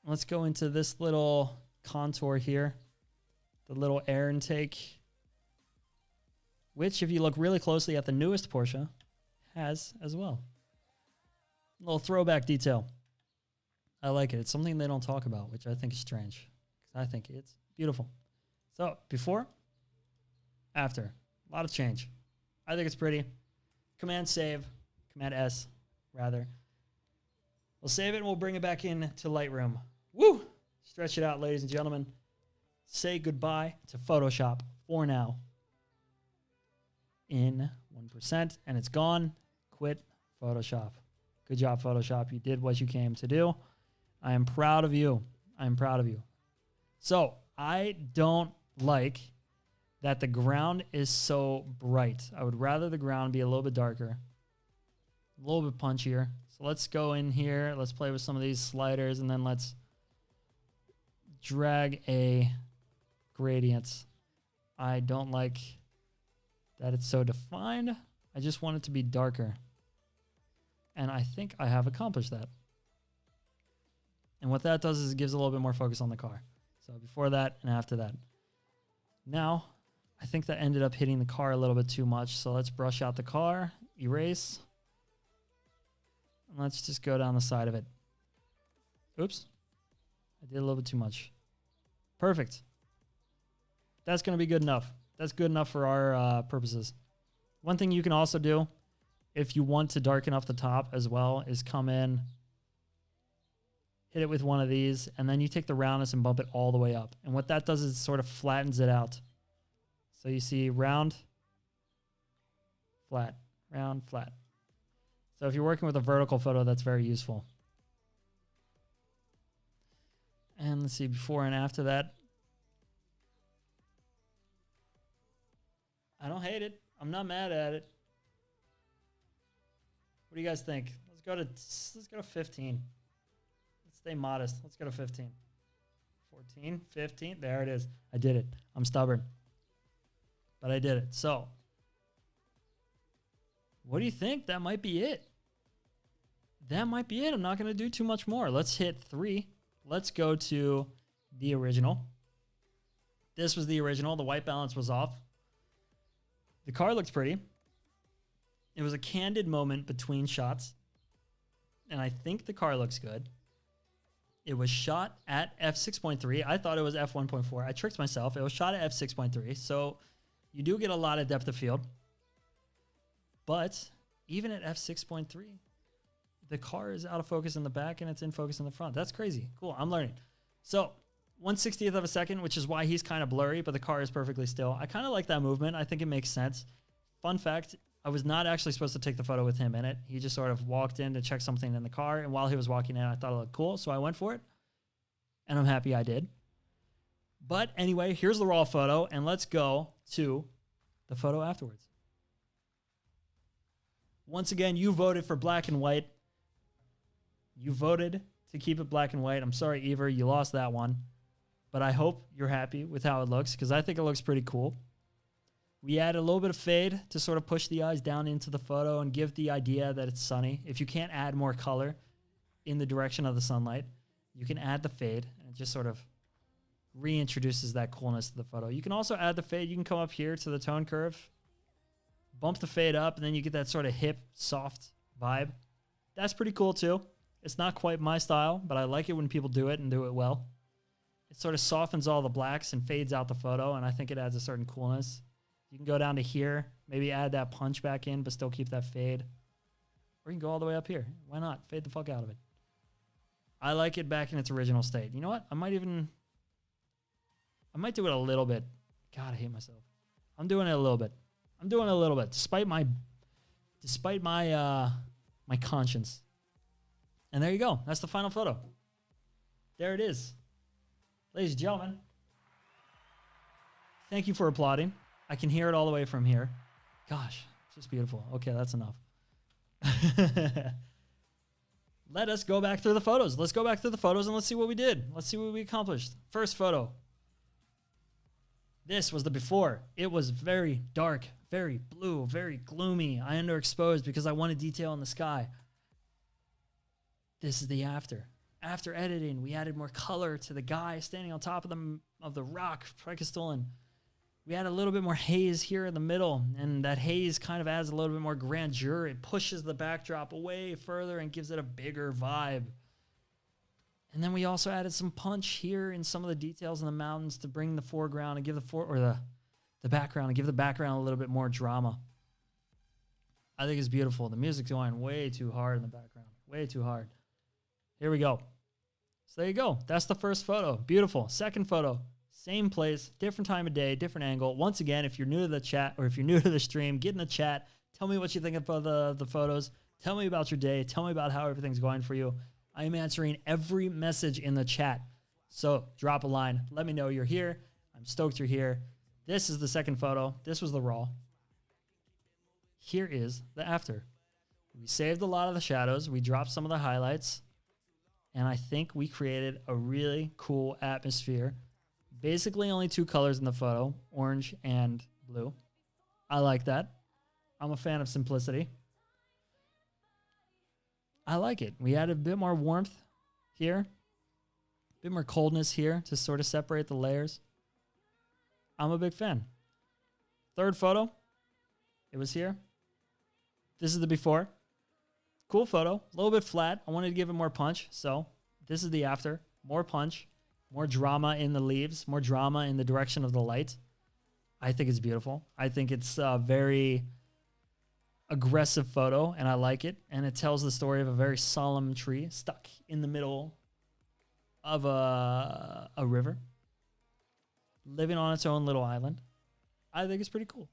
Let's go into this little contour here, the little air intake, which, if you look really closely at the newest Porsche, has as well. A little throwback detail. I like it. It's something they don't talk about, which I think is strange, because I think it's beautiful. So, before, after, a lot of change. I think it's pretty. Command save, Command S, rather. We'll save it and we'll bring it back in to Lightroom. Woo! Stretch it out, ladies and gentlemen. Say goodbye to Photoshop for now. In 1%, and it's gone. Quit Photoshop. Good job, Photoshop. You did what you came to do. I am proud of you. I am proud of you. So, I don't like that the ground is so bright. I would rather the ground be a little bit darker, a little bit punchier. So let's go in here. Let's play with some of these sliders, and then let's drag a gradient. I don't like that it's so defined. I just want it to be darker. And I think I have accomplished that. And what that does is it gives a little bit more focus on the car. So before that and after that. Now, I think that ended up hitting the car a little bit too much. So let's brush out the car, erase. And let's just go down the side of it. Oops. I did a little bit too much. Perfect. That's going to be good enough. That's good enough for our purposes. One thing you can also do, if you want to darken up the top as well, is come in, hit it with one of these, and then you take the roundness and bump it all the way up. And what that does is it sort of flattens it out. So you see round, flat, round, flat. So if you're working with a vertical photo, that's very useful. And let's see, before and after that. I don't hate it. I'm not mad at it. What do you guys think? Let's go to 15. Let's stay modest. Let's go to 15. 14, 15. There it is. I did it. I'm stubborn. But I did it. So, what do you think? That might be it. That might be it. I'm not going to do too much more. Let's hit 3. Let's go to the original. This was the original. The white balance was off. The car looks pretty. It was a candid moment between shots. And I think the car looks good. It was shot at f6.3. I thought it was f1.4. I tricked myself. It was shot at f6.3. So you do get a lot of depth of field. But even at f6.3, the car is out of focus in the back and it's in focus in the front. That's crazy. Cool. I'm learning. So 1/60th of a second, which is why he's kind of blurry, but the car is perfectly still. I kind of like that movement. I think it makes sense. Fun fact, I was not actually supposed to take the photo with him in it. He just sort of walked in to check something in the car, and while he was walking in, I thought it looked cool, so I went for it, and I'm happy I did. But anyway, here's the raw photo, and let's go to the photo afterwards. Once again, you voted for black and white. You voted to keep it black and white. I'm sorry, Ever, you lost that one. But I hope you're happy with how it looks, because I think it looks pretty cool. We added a little bit of fade to sort of push the eyes down into the photo and give the idea that it's sunny. If you can't add more color in the direction of the sunlight, you can add the fade, and it just sort of reintroduces that coolness to the photo. You can also add the fade. You can come up here to the tone curve, bump the fade up, and then you get that sort of hip, soft vibe. That's pretty cool too. It's not quite my style, but I like it when people do it and do it well. It sort of softens all the blacks and fades out the photo, and I think it adds a certain coolness. You can go down to here, maybe add that punch back in, but still keep that fade. Or Or you can go all the way up here. Why not? Fade the fuck out of it. I like it back in its original state. You know what? I might do it a little bit. God, I hate myself. I'm doing it a little bit. Despite my my conscience. And there you go. That's the final photo. There it is. Ladies and gentlemen, thank you for applauding. I can hear it all the way from here. Gosh, it's just beautiful. Okay, that's enough. Let us go back through the photos. Let's go back through the photos and let's see what we did. Let's see what we accomplished. First photo. This was the before. It was very dark, very blue, very gloomy. I underexposed because I wanted detail in the sky. This is the after. After editing, we added more color to the guy standing on top of the rock, Prekastolin. We add a little bit more haze here in the middle, and that haze kind of adds a little bit more grandeur. It pushes the backdrop away further and gives it a bigger vibe. And then we also added some punch here in some of the details in the mountains to bring the foreground and give the background and give the background a little bit more drama. I think it's beautiful. The music's going way too hard in the background. Way too hard. Here we go. So there you go. That's the first photo. Beautiful. Second photo. Same place, different time of day, different angle. Once again, if you're new to the chat or if you're new to the stream, get in the chat. Tell me what you think about the photos. Tell me about your day. Tell me about how everything's going for you. I am answering every message in the chat. So drop a line. Let me know you're here. I'm stoked you're here. This is the second photo. This was the raw. Here is the after. We saved a lot of the shadows. We dropped some of the highlights. And I think we created a really cool atmosphere. Basically only two colors in the photo, orange and blue. I like that. I'm a fan of simplicity. I like it. We added a bit more warmth here. A bit more coldness here to sort of separate the layers. I'm a big fan. Third photo. It was here. This is the before. Cool photo. A little bit flat. I wanted to give it more punch. So this is the after. More punch. More drama in the leaves. More drama in the direction of the light. I think it's beautiful. I think it's a very aggressive photo, and I like it. And it tells the story of a very solemn tree stuck in the middle of a river, living on its own little island. I think it's pretty cool.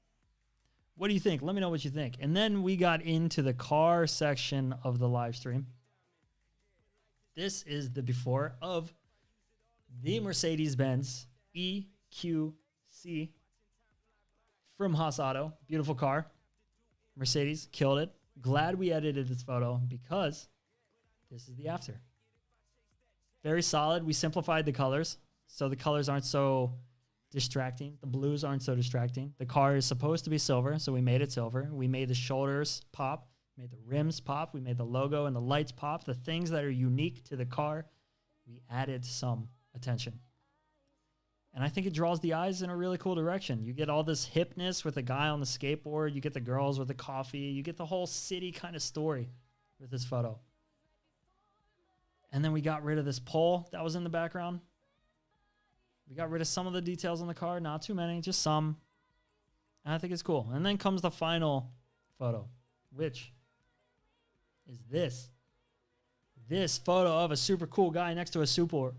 What do you think? Let me know what you think. And then we got into the car section of the live stream. This is the before of the Mercedes-Benz EQC from Haas Auto. Beautiful car. Mercedes killed it. Glad we edited this photo because this is the after. Very solid. We simplified the colors so the colors aren't so distracting. The blues aren't so distracting. The car is supposed to be silver, so we made it silver. We made the shoulders pop, made the rims pop, we made the logo and the lights pop. The things that are unique to the car, we added some attention. And I think it draws the eyes in a really cool direction. You get all this hipness with a guy on the skateboard. You get the girls with the coffee. You get the whole city kind of story with this photo. And then we got rid of this pole that was in the background. We got rid of some of the details on the car. Not too many, just some. And I think it's cool. And then comes the final photo, which is this. This photo of a super cool guy next to a super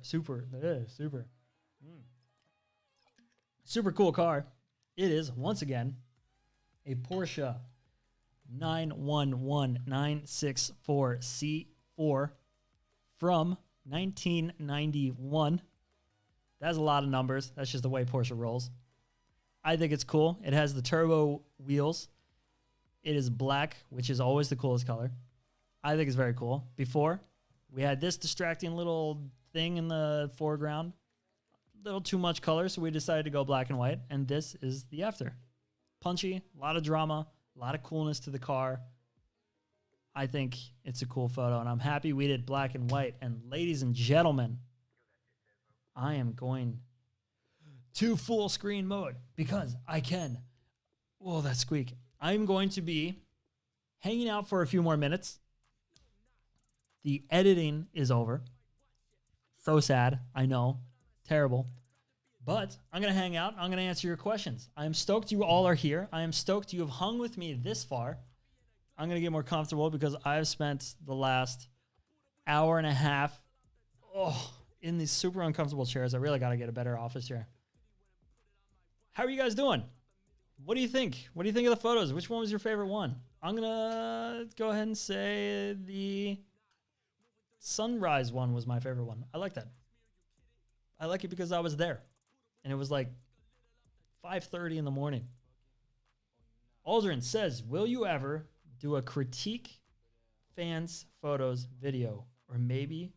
cool car. It is, once again, a Porsche 911964C4 from 1991. That's a lot of numbers. That's just the way Porsche rolls. I think it's cool. It has the turbo wheels. It is black, which is always the coolest color. I think it's very cool. Before, we had this distracting little thing in the foreground. A little too much color, so we decided to go black and white. And this is the after. Punchy, a lot of drama, a lot of coolness to the car. I think it's a cool photo, and I'm happy we did black and white. And ladies and gentlemen, I am going to full screen mode because I can. Whoa, that squeak. I'm going to be hanging out for a few more minutes. The editing is over. So sad, I know. Terrible. But I'm going to hang out. I'm going to answer your questions. I am stoked you all are here. I am stoked you have hung with me this far. I'm going to get more comfortable because I've spent the last hour and a half in these super uncomfortable chairs. I really got to get a better office chair. How are you guys doing? What do you think? What do you think of the photos? Which one was your favorite one? I'm going to go ahead and say the sunrise one was my favorite one. I like that. I like it because I was there. And it was like 5:30 in the morning. Aldrin says, will you ever do a critique fans photos video? Or maybe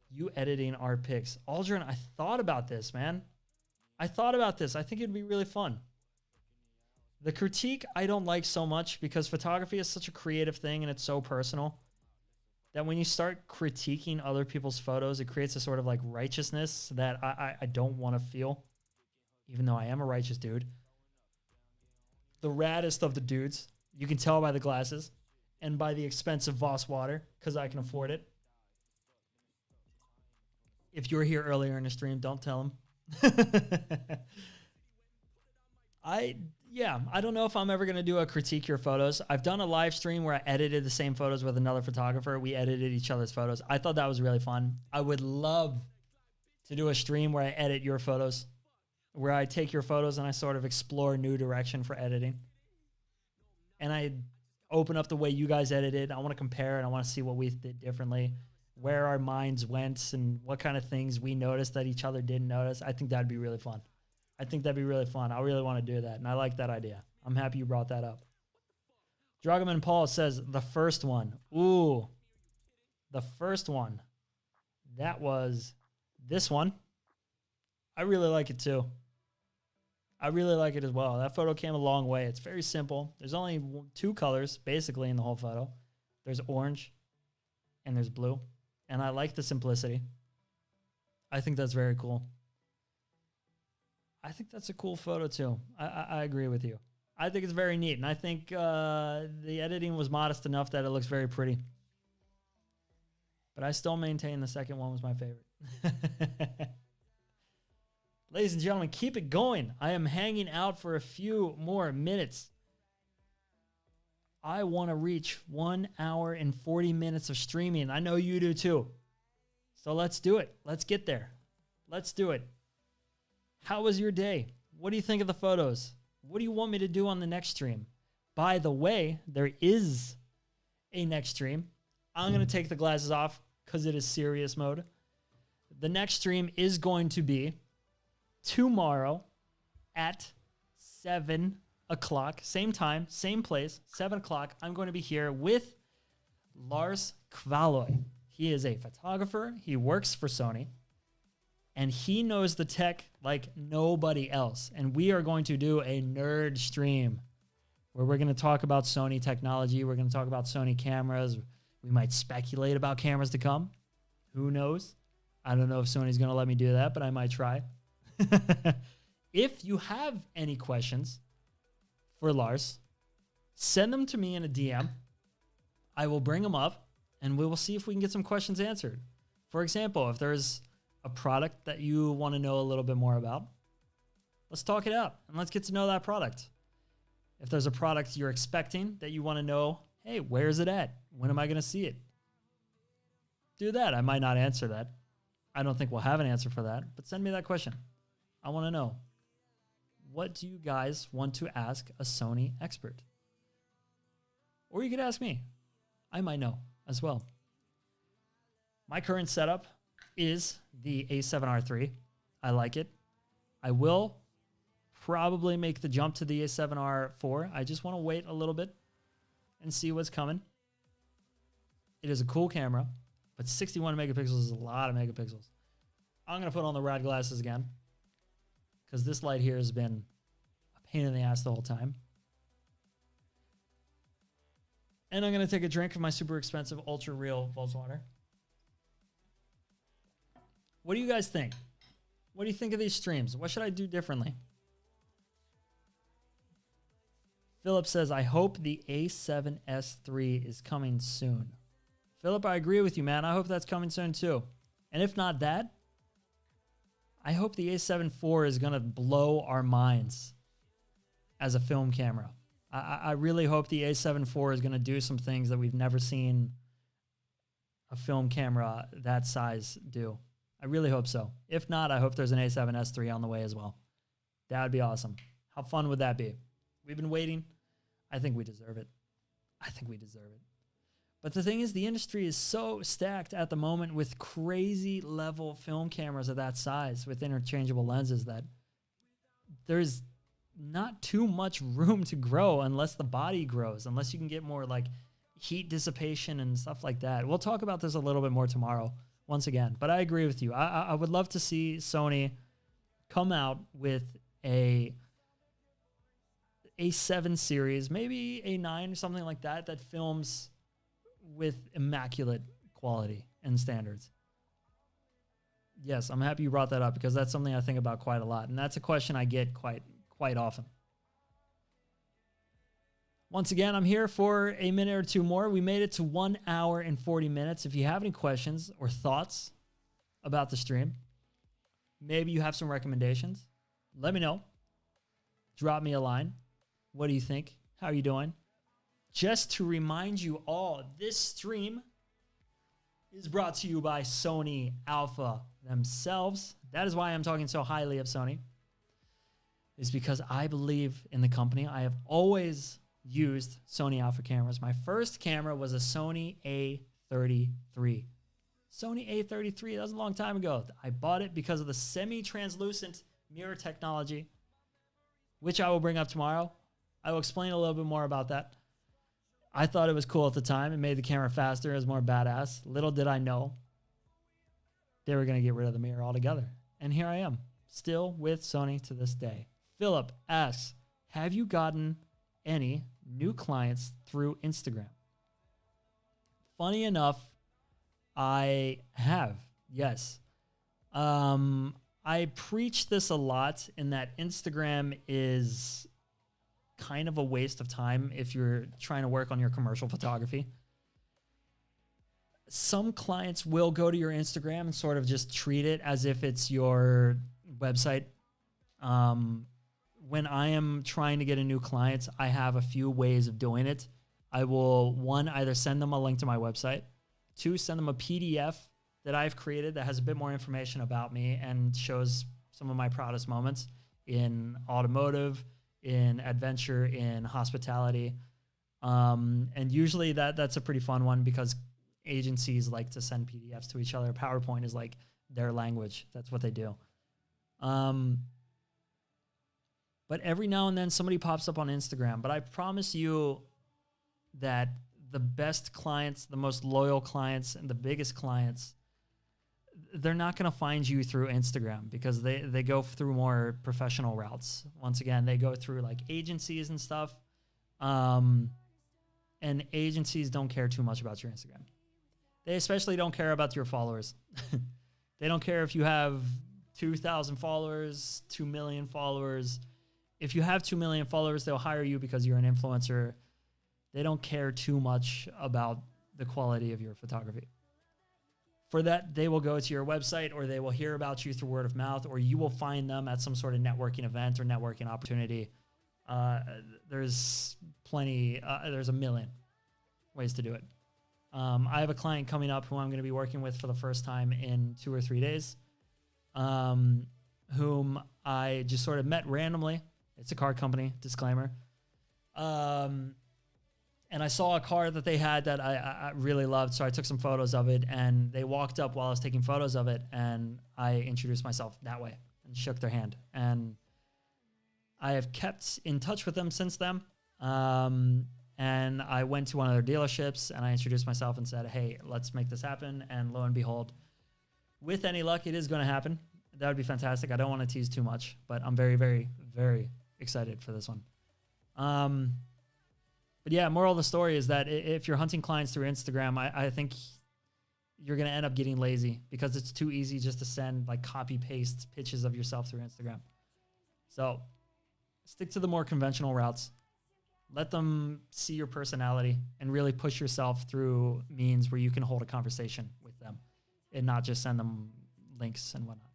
you editing our pics? Aldrin, I thought about this, man. I thought about this. I think it'd be really fun. The critique I don't like so much because photography is such a creative thing and it's so personal that when you start critiquing other people's photos, it creates a sort of like righteousness that I don't want to feel, even though I am a righteous dude. The raddest of the dudes. You can tell by the glasses and by the expensive Voss water because I can afford it. If you were here earlier in the stream, don't tell him. I don't know if I'm ever going to do a critique your photos. I've done a live stream where I edited the same photos with another photographer. We edited each other's photos. I thought that was really fun. I would love to do a stream where I edit your photos, where I take your photos and I sort of explore a new direction for editing. And I open up the way you guys edited. I want to compare and I want to see what we did differently, where our minds went and what kind of things we noticed that each other didn't notice. I think that'd be really fun. I really want to do that, and I like that idea. I'm happy you brought that up. Dragoman Paul says, the first one. Ooh, the first one. That was this one. I really like it, too. I really like it as well. That photo came a long way. It's very simple. There's only two colors, basically, in the whole photo. There's orange, and there's blue. And I like the simplicity. I think that's very cool. I think that's a cool photo too. I agree with you. I think it's very neat. And I think the editing was modest enough that it looks very pretty. But I still maintain the second one was my favorite. Ladies and gentlemen, keep it going. I am hanging out for a few more minutes. I want to reach 1 hour and 40 minutes of streaming. I know you do too. So let's do it. Let's get there. Let's do it. How was your day? What do you think of the photos? What do you want me to do on the next stream? By the way, there is a next stream. I'm going to take the glasses off because it is serious mode. The next stream is going to be tomorrow at 7 o'clock. Same time, same place, 7 o'clock. I'm going to be here with Lars Kvaloy. He is a photographer. He works for Sony. And he knows the tech like nobody else. And we are going to do a nerd stream where we're going to talk about Sony technology. We're going to talk about Sony cameras. We might speculate about cameras to come. Who knows? I don't know if Sony's going to let me do that, but I might try. If you have any questions for Lars, send them to me in a DM. I will bring them up, and we will see if we can get some questions answered. For example, if there's a product that you want to know a little bit more about, let's talk it out and let's get to know that product. If there's a product you're expecting that you want to know, hey, where's it at? When am I going to see it? Do that. I might not answer that. I don't think we'll have an answer for that, but send me that question. I want to know, what do you guys want to ask a Sony expert? Or you could ask me. I might know as well. My current setup is the A7R III. I like it. I will probably make the jump to the A7R IV. I just want to wait a little bit and see what's coming. It is a cool camera, but 61 megapixels is a lot of megapixels. I'm going to put on the rad glasses again because this light here has been a pain in the ass the whole time. And I'm going to take a drink of my super expensive Ultra Real Voss water. What do you guys think? What do you think of these streams? What should I do differently? Philip says, I hope the A7S III is coming soon. Philip, I agree with you, man. I hope that's coming soon too. And if not that, I hope the A7 IV is going to blow our minds as a film camera. I really hope the A7 IV is going to do some things that we've never seen a film camera that size do. I really hope so. If not, I hope there's an A7S III on the way as well. That would be awesome. How fun would that be? We've been waiting. I think we deserve it. I think we deserve it. But the thing is, the industry is so stacked at the moment with crazy level film cameras of that size with interchangeable lenses that there's not too much room to grow unless the body grows, unless you can get more like heat dissipation and stuff like that. We'll talk about this a little bit more tomorrow once again, but I agree with you. I would love to see Sony come out with a A7 series, maybe A9 or something like that, that films with immaculate quality and standards. Yes, I'm happy you brought that up because that's something I think about quite a lot, and that's a question I get quite often. Once again, I'm here for a minute or two more. We made it to 1 hour and 40 minutes. If you have any questions or thoughts about the stream, maybe you have some recommendations, let me know. Drop me a line. What do you think? How are you doing? Just to remind you all, this stream is brought to you by Sony Alpha themselves. That is why I'm talking so highly of Sony, is because I believe in the company. I have always used Sony Alpha cameras. My first camera was a Sony A33. Sony A33, that was a long time ago. I bought it because of the semi-translucent mirror technology, which I will bring up tomorrow. I will explain a little bit more about that. I thought it was cool at the time. It made the camera faster. It was more badass. Little did I know they were going to get rid of the mirror altogether. And here I am, still with Sony to this day. Philip asks, have you gotten any new clients through Instagram? Funny enough, I have, yes. I preach this a lot in that Instagram is kind of a waste of time if you're trying to work on your commercial photography. Some clients will go to your Instagram and sort of just treat it as if it's your website. When I am trying to get a new client, I have a few ways of doing it. I will, one, either send them a link to my website. Two, send them a PDF that I've created that has a bit more information about me and shows some of my proudest moments in automotive, in adventure, in hospitality. And usually that's a pretty fun one because agencies like to send PDFs to each other. PowerPoint is like their language. That's what they do. But every now and then somebody pops up on Instagram. But I promise you that the best clients, the most loyal clients, and the biggest clients, they're not going to find you through Instagram because they go through more professional routes. Once again, they go through like agencies and stuff. And agencies don't care too much about your Instagram. They especially don't care about your followers. They don't care if you have 2,000 followers, 2 million followers. If you have 2 million followers, they'll hire you because you're an influencer. They don't care too much about the quality of your photography. For that, they will go to your website or they will hear about you through word of mouth, or you will find them at some sort of networking event or networking opportunity. There's plenty, there's a million ways to do it. I have a client coming up who I'm going to be working with for the first time in 2 or 3 days, whom I just sort of met randomly. It's a car company, disclaimer. And I saw a car that they had that I really loved, so I took some photos of it, and they walked up while I was taking photos of it, and I introduced myself that way and shook their hand. And I have kept in touch with them since then. And I went to one of their dealerships, and I introduced myself and said, hey, let's make this happen. And lo and behold, with any luck, it is going to happen. That would be fantastic. I don't want to tease too much, but I'm very, very, very excited for this one. But yeah, moral of the story is that if you're hunting clients through Instagram, I think you're going to end up getting lazy because it's too easy just to send like copy paste pictures of yourself through Instagram. So stick to the more conventional routes. Let them see your personality and really push yourself through means where you can hold a conversation with them and not just send them links and whatnot.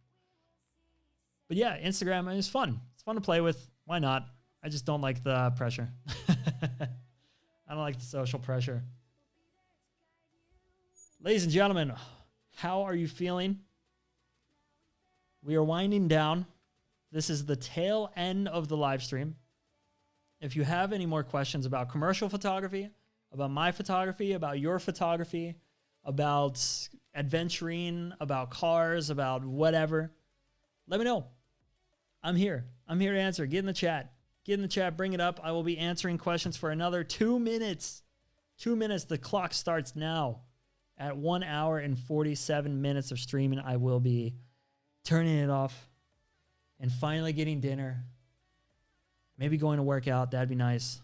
But yeah, Instagram is fun. It's fun to play with. Why not? I just don't like the pressure. I don't like the social pressure. Ladies and gentlemen, how are you feeling? We are winding down. This is the tail end of the live stream. If you have any more questions about commercial photography, about my photography, about your photography, about adventuring, about cars, about whatever, let me know. I'm here. I'm here to answer. Get in the chat. Get in the chat. Bring it up. I will be answering questions for another 2 minutes. 2 minutes. The clock starts now. At 1 hour and 47 minutes of streaming, I will be turning it off and finally getting dinner. Maybe going to work out. That'd be nice.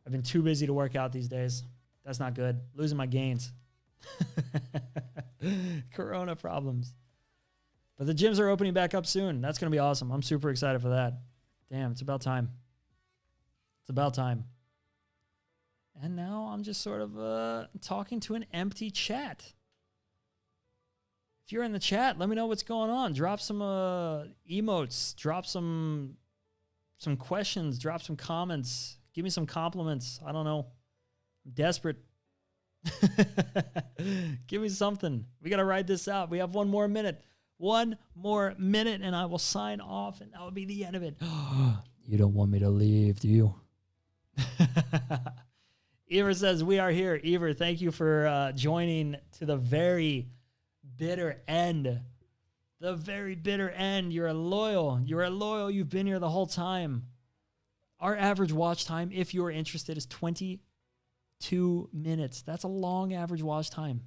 I've been too busy to work out these days. That's not good. Losing my gains. Corona problems. But the gyms are opening back up soon. That's going to be awesome. I'm super excited for that. Damn, it's about time. It's about time. And now I'm just sort of talking to an empty chat. If you're in the chat, let me know what's going on. Drop some emotes. Drop some questions. Drop some comments. Give me some compliments. I don't know. I'm desperate. Give me something. We got to ride this out. We have 1 more minute. 1 more minute and I will sign off and that will be the end of it. You don't want me to leave, do you? Ever says, we are here. Ever, thank you for joining to the very bitter end. The very bitter end. You're a loyal. You're a loyal. You've been here the whole time. Our average watch time, if you're interested, is 22 minutes. That's a long average watch time.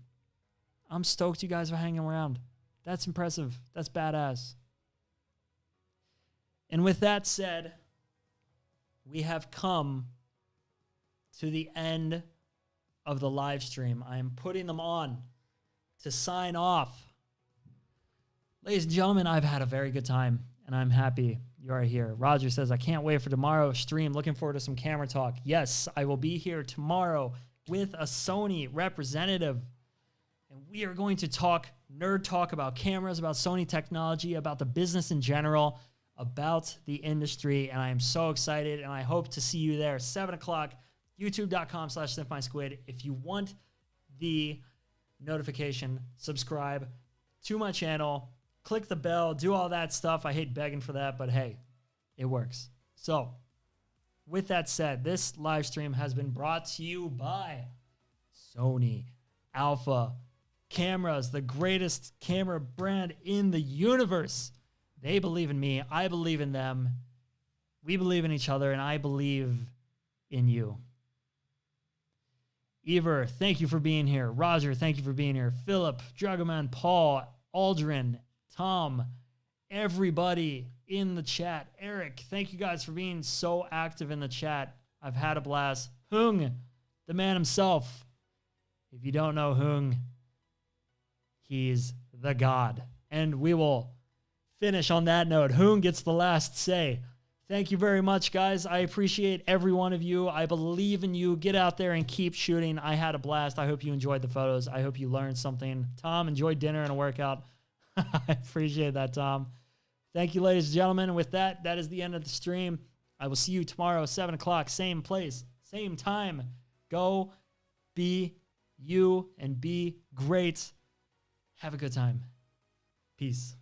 I'm stoked you guys are hanging around. That's impressive. That's badass. And with that said, we have come to the end of the live stream. I am putting them on to sign off. Ladies and gentlemen, I've had a very good time, and I'm happy you are here. Roger says, I can't wait for tomorrow's stream. Looking forward to some camera talk. Yes, I will be here tomorrow with a Sony representative, and we are going to talk nerd talk about cameras, about Sony technology, about the business in general, about the industry, and I am so excited, and I hope to see you there. 7 o'clock, youtube.com/SniffMySquid. If you want the notification, subscribe to my channel, click the bell, do all that stuff. I hate begging for that, but hey, it works. So, with that said, this live stream has been brought to you by Sony Alpha Cameras, the greatest camera brand in the universe. They believe in me. I believe in them. We believe in each other, and I believe in you. Ever, thank you for being here. Roger, thank you for being here. Philip, Dragoman, Paul, Aldrin, Tom, everybody in the chat. Eric, thank you guys for being so active in the chat. I've had a blast. Hung, the man himself. If you don't know Hung, he's the god. And we will finish on that note. Hung gets the last say. Thank you very much, guys. I appreciate every one of you. I believe in you. Get out there and keep shooting. I had a blast. I hope you enjoyed the photos. I hope you learned something. Tom, enjoyed dinner and a workout. I appreciate that, Tom. Thank you, ladies and gentlemen. And with that, that is the end of the stream. I will see you tomorrow, 7 o'clock, same place, same time. Go be you and be great. Have a good time. Peace.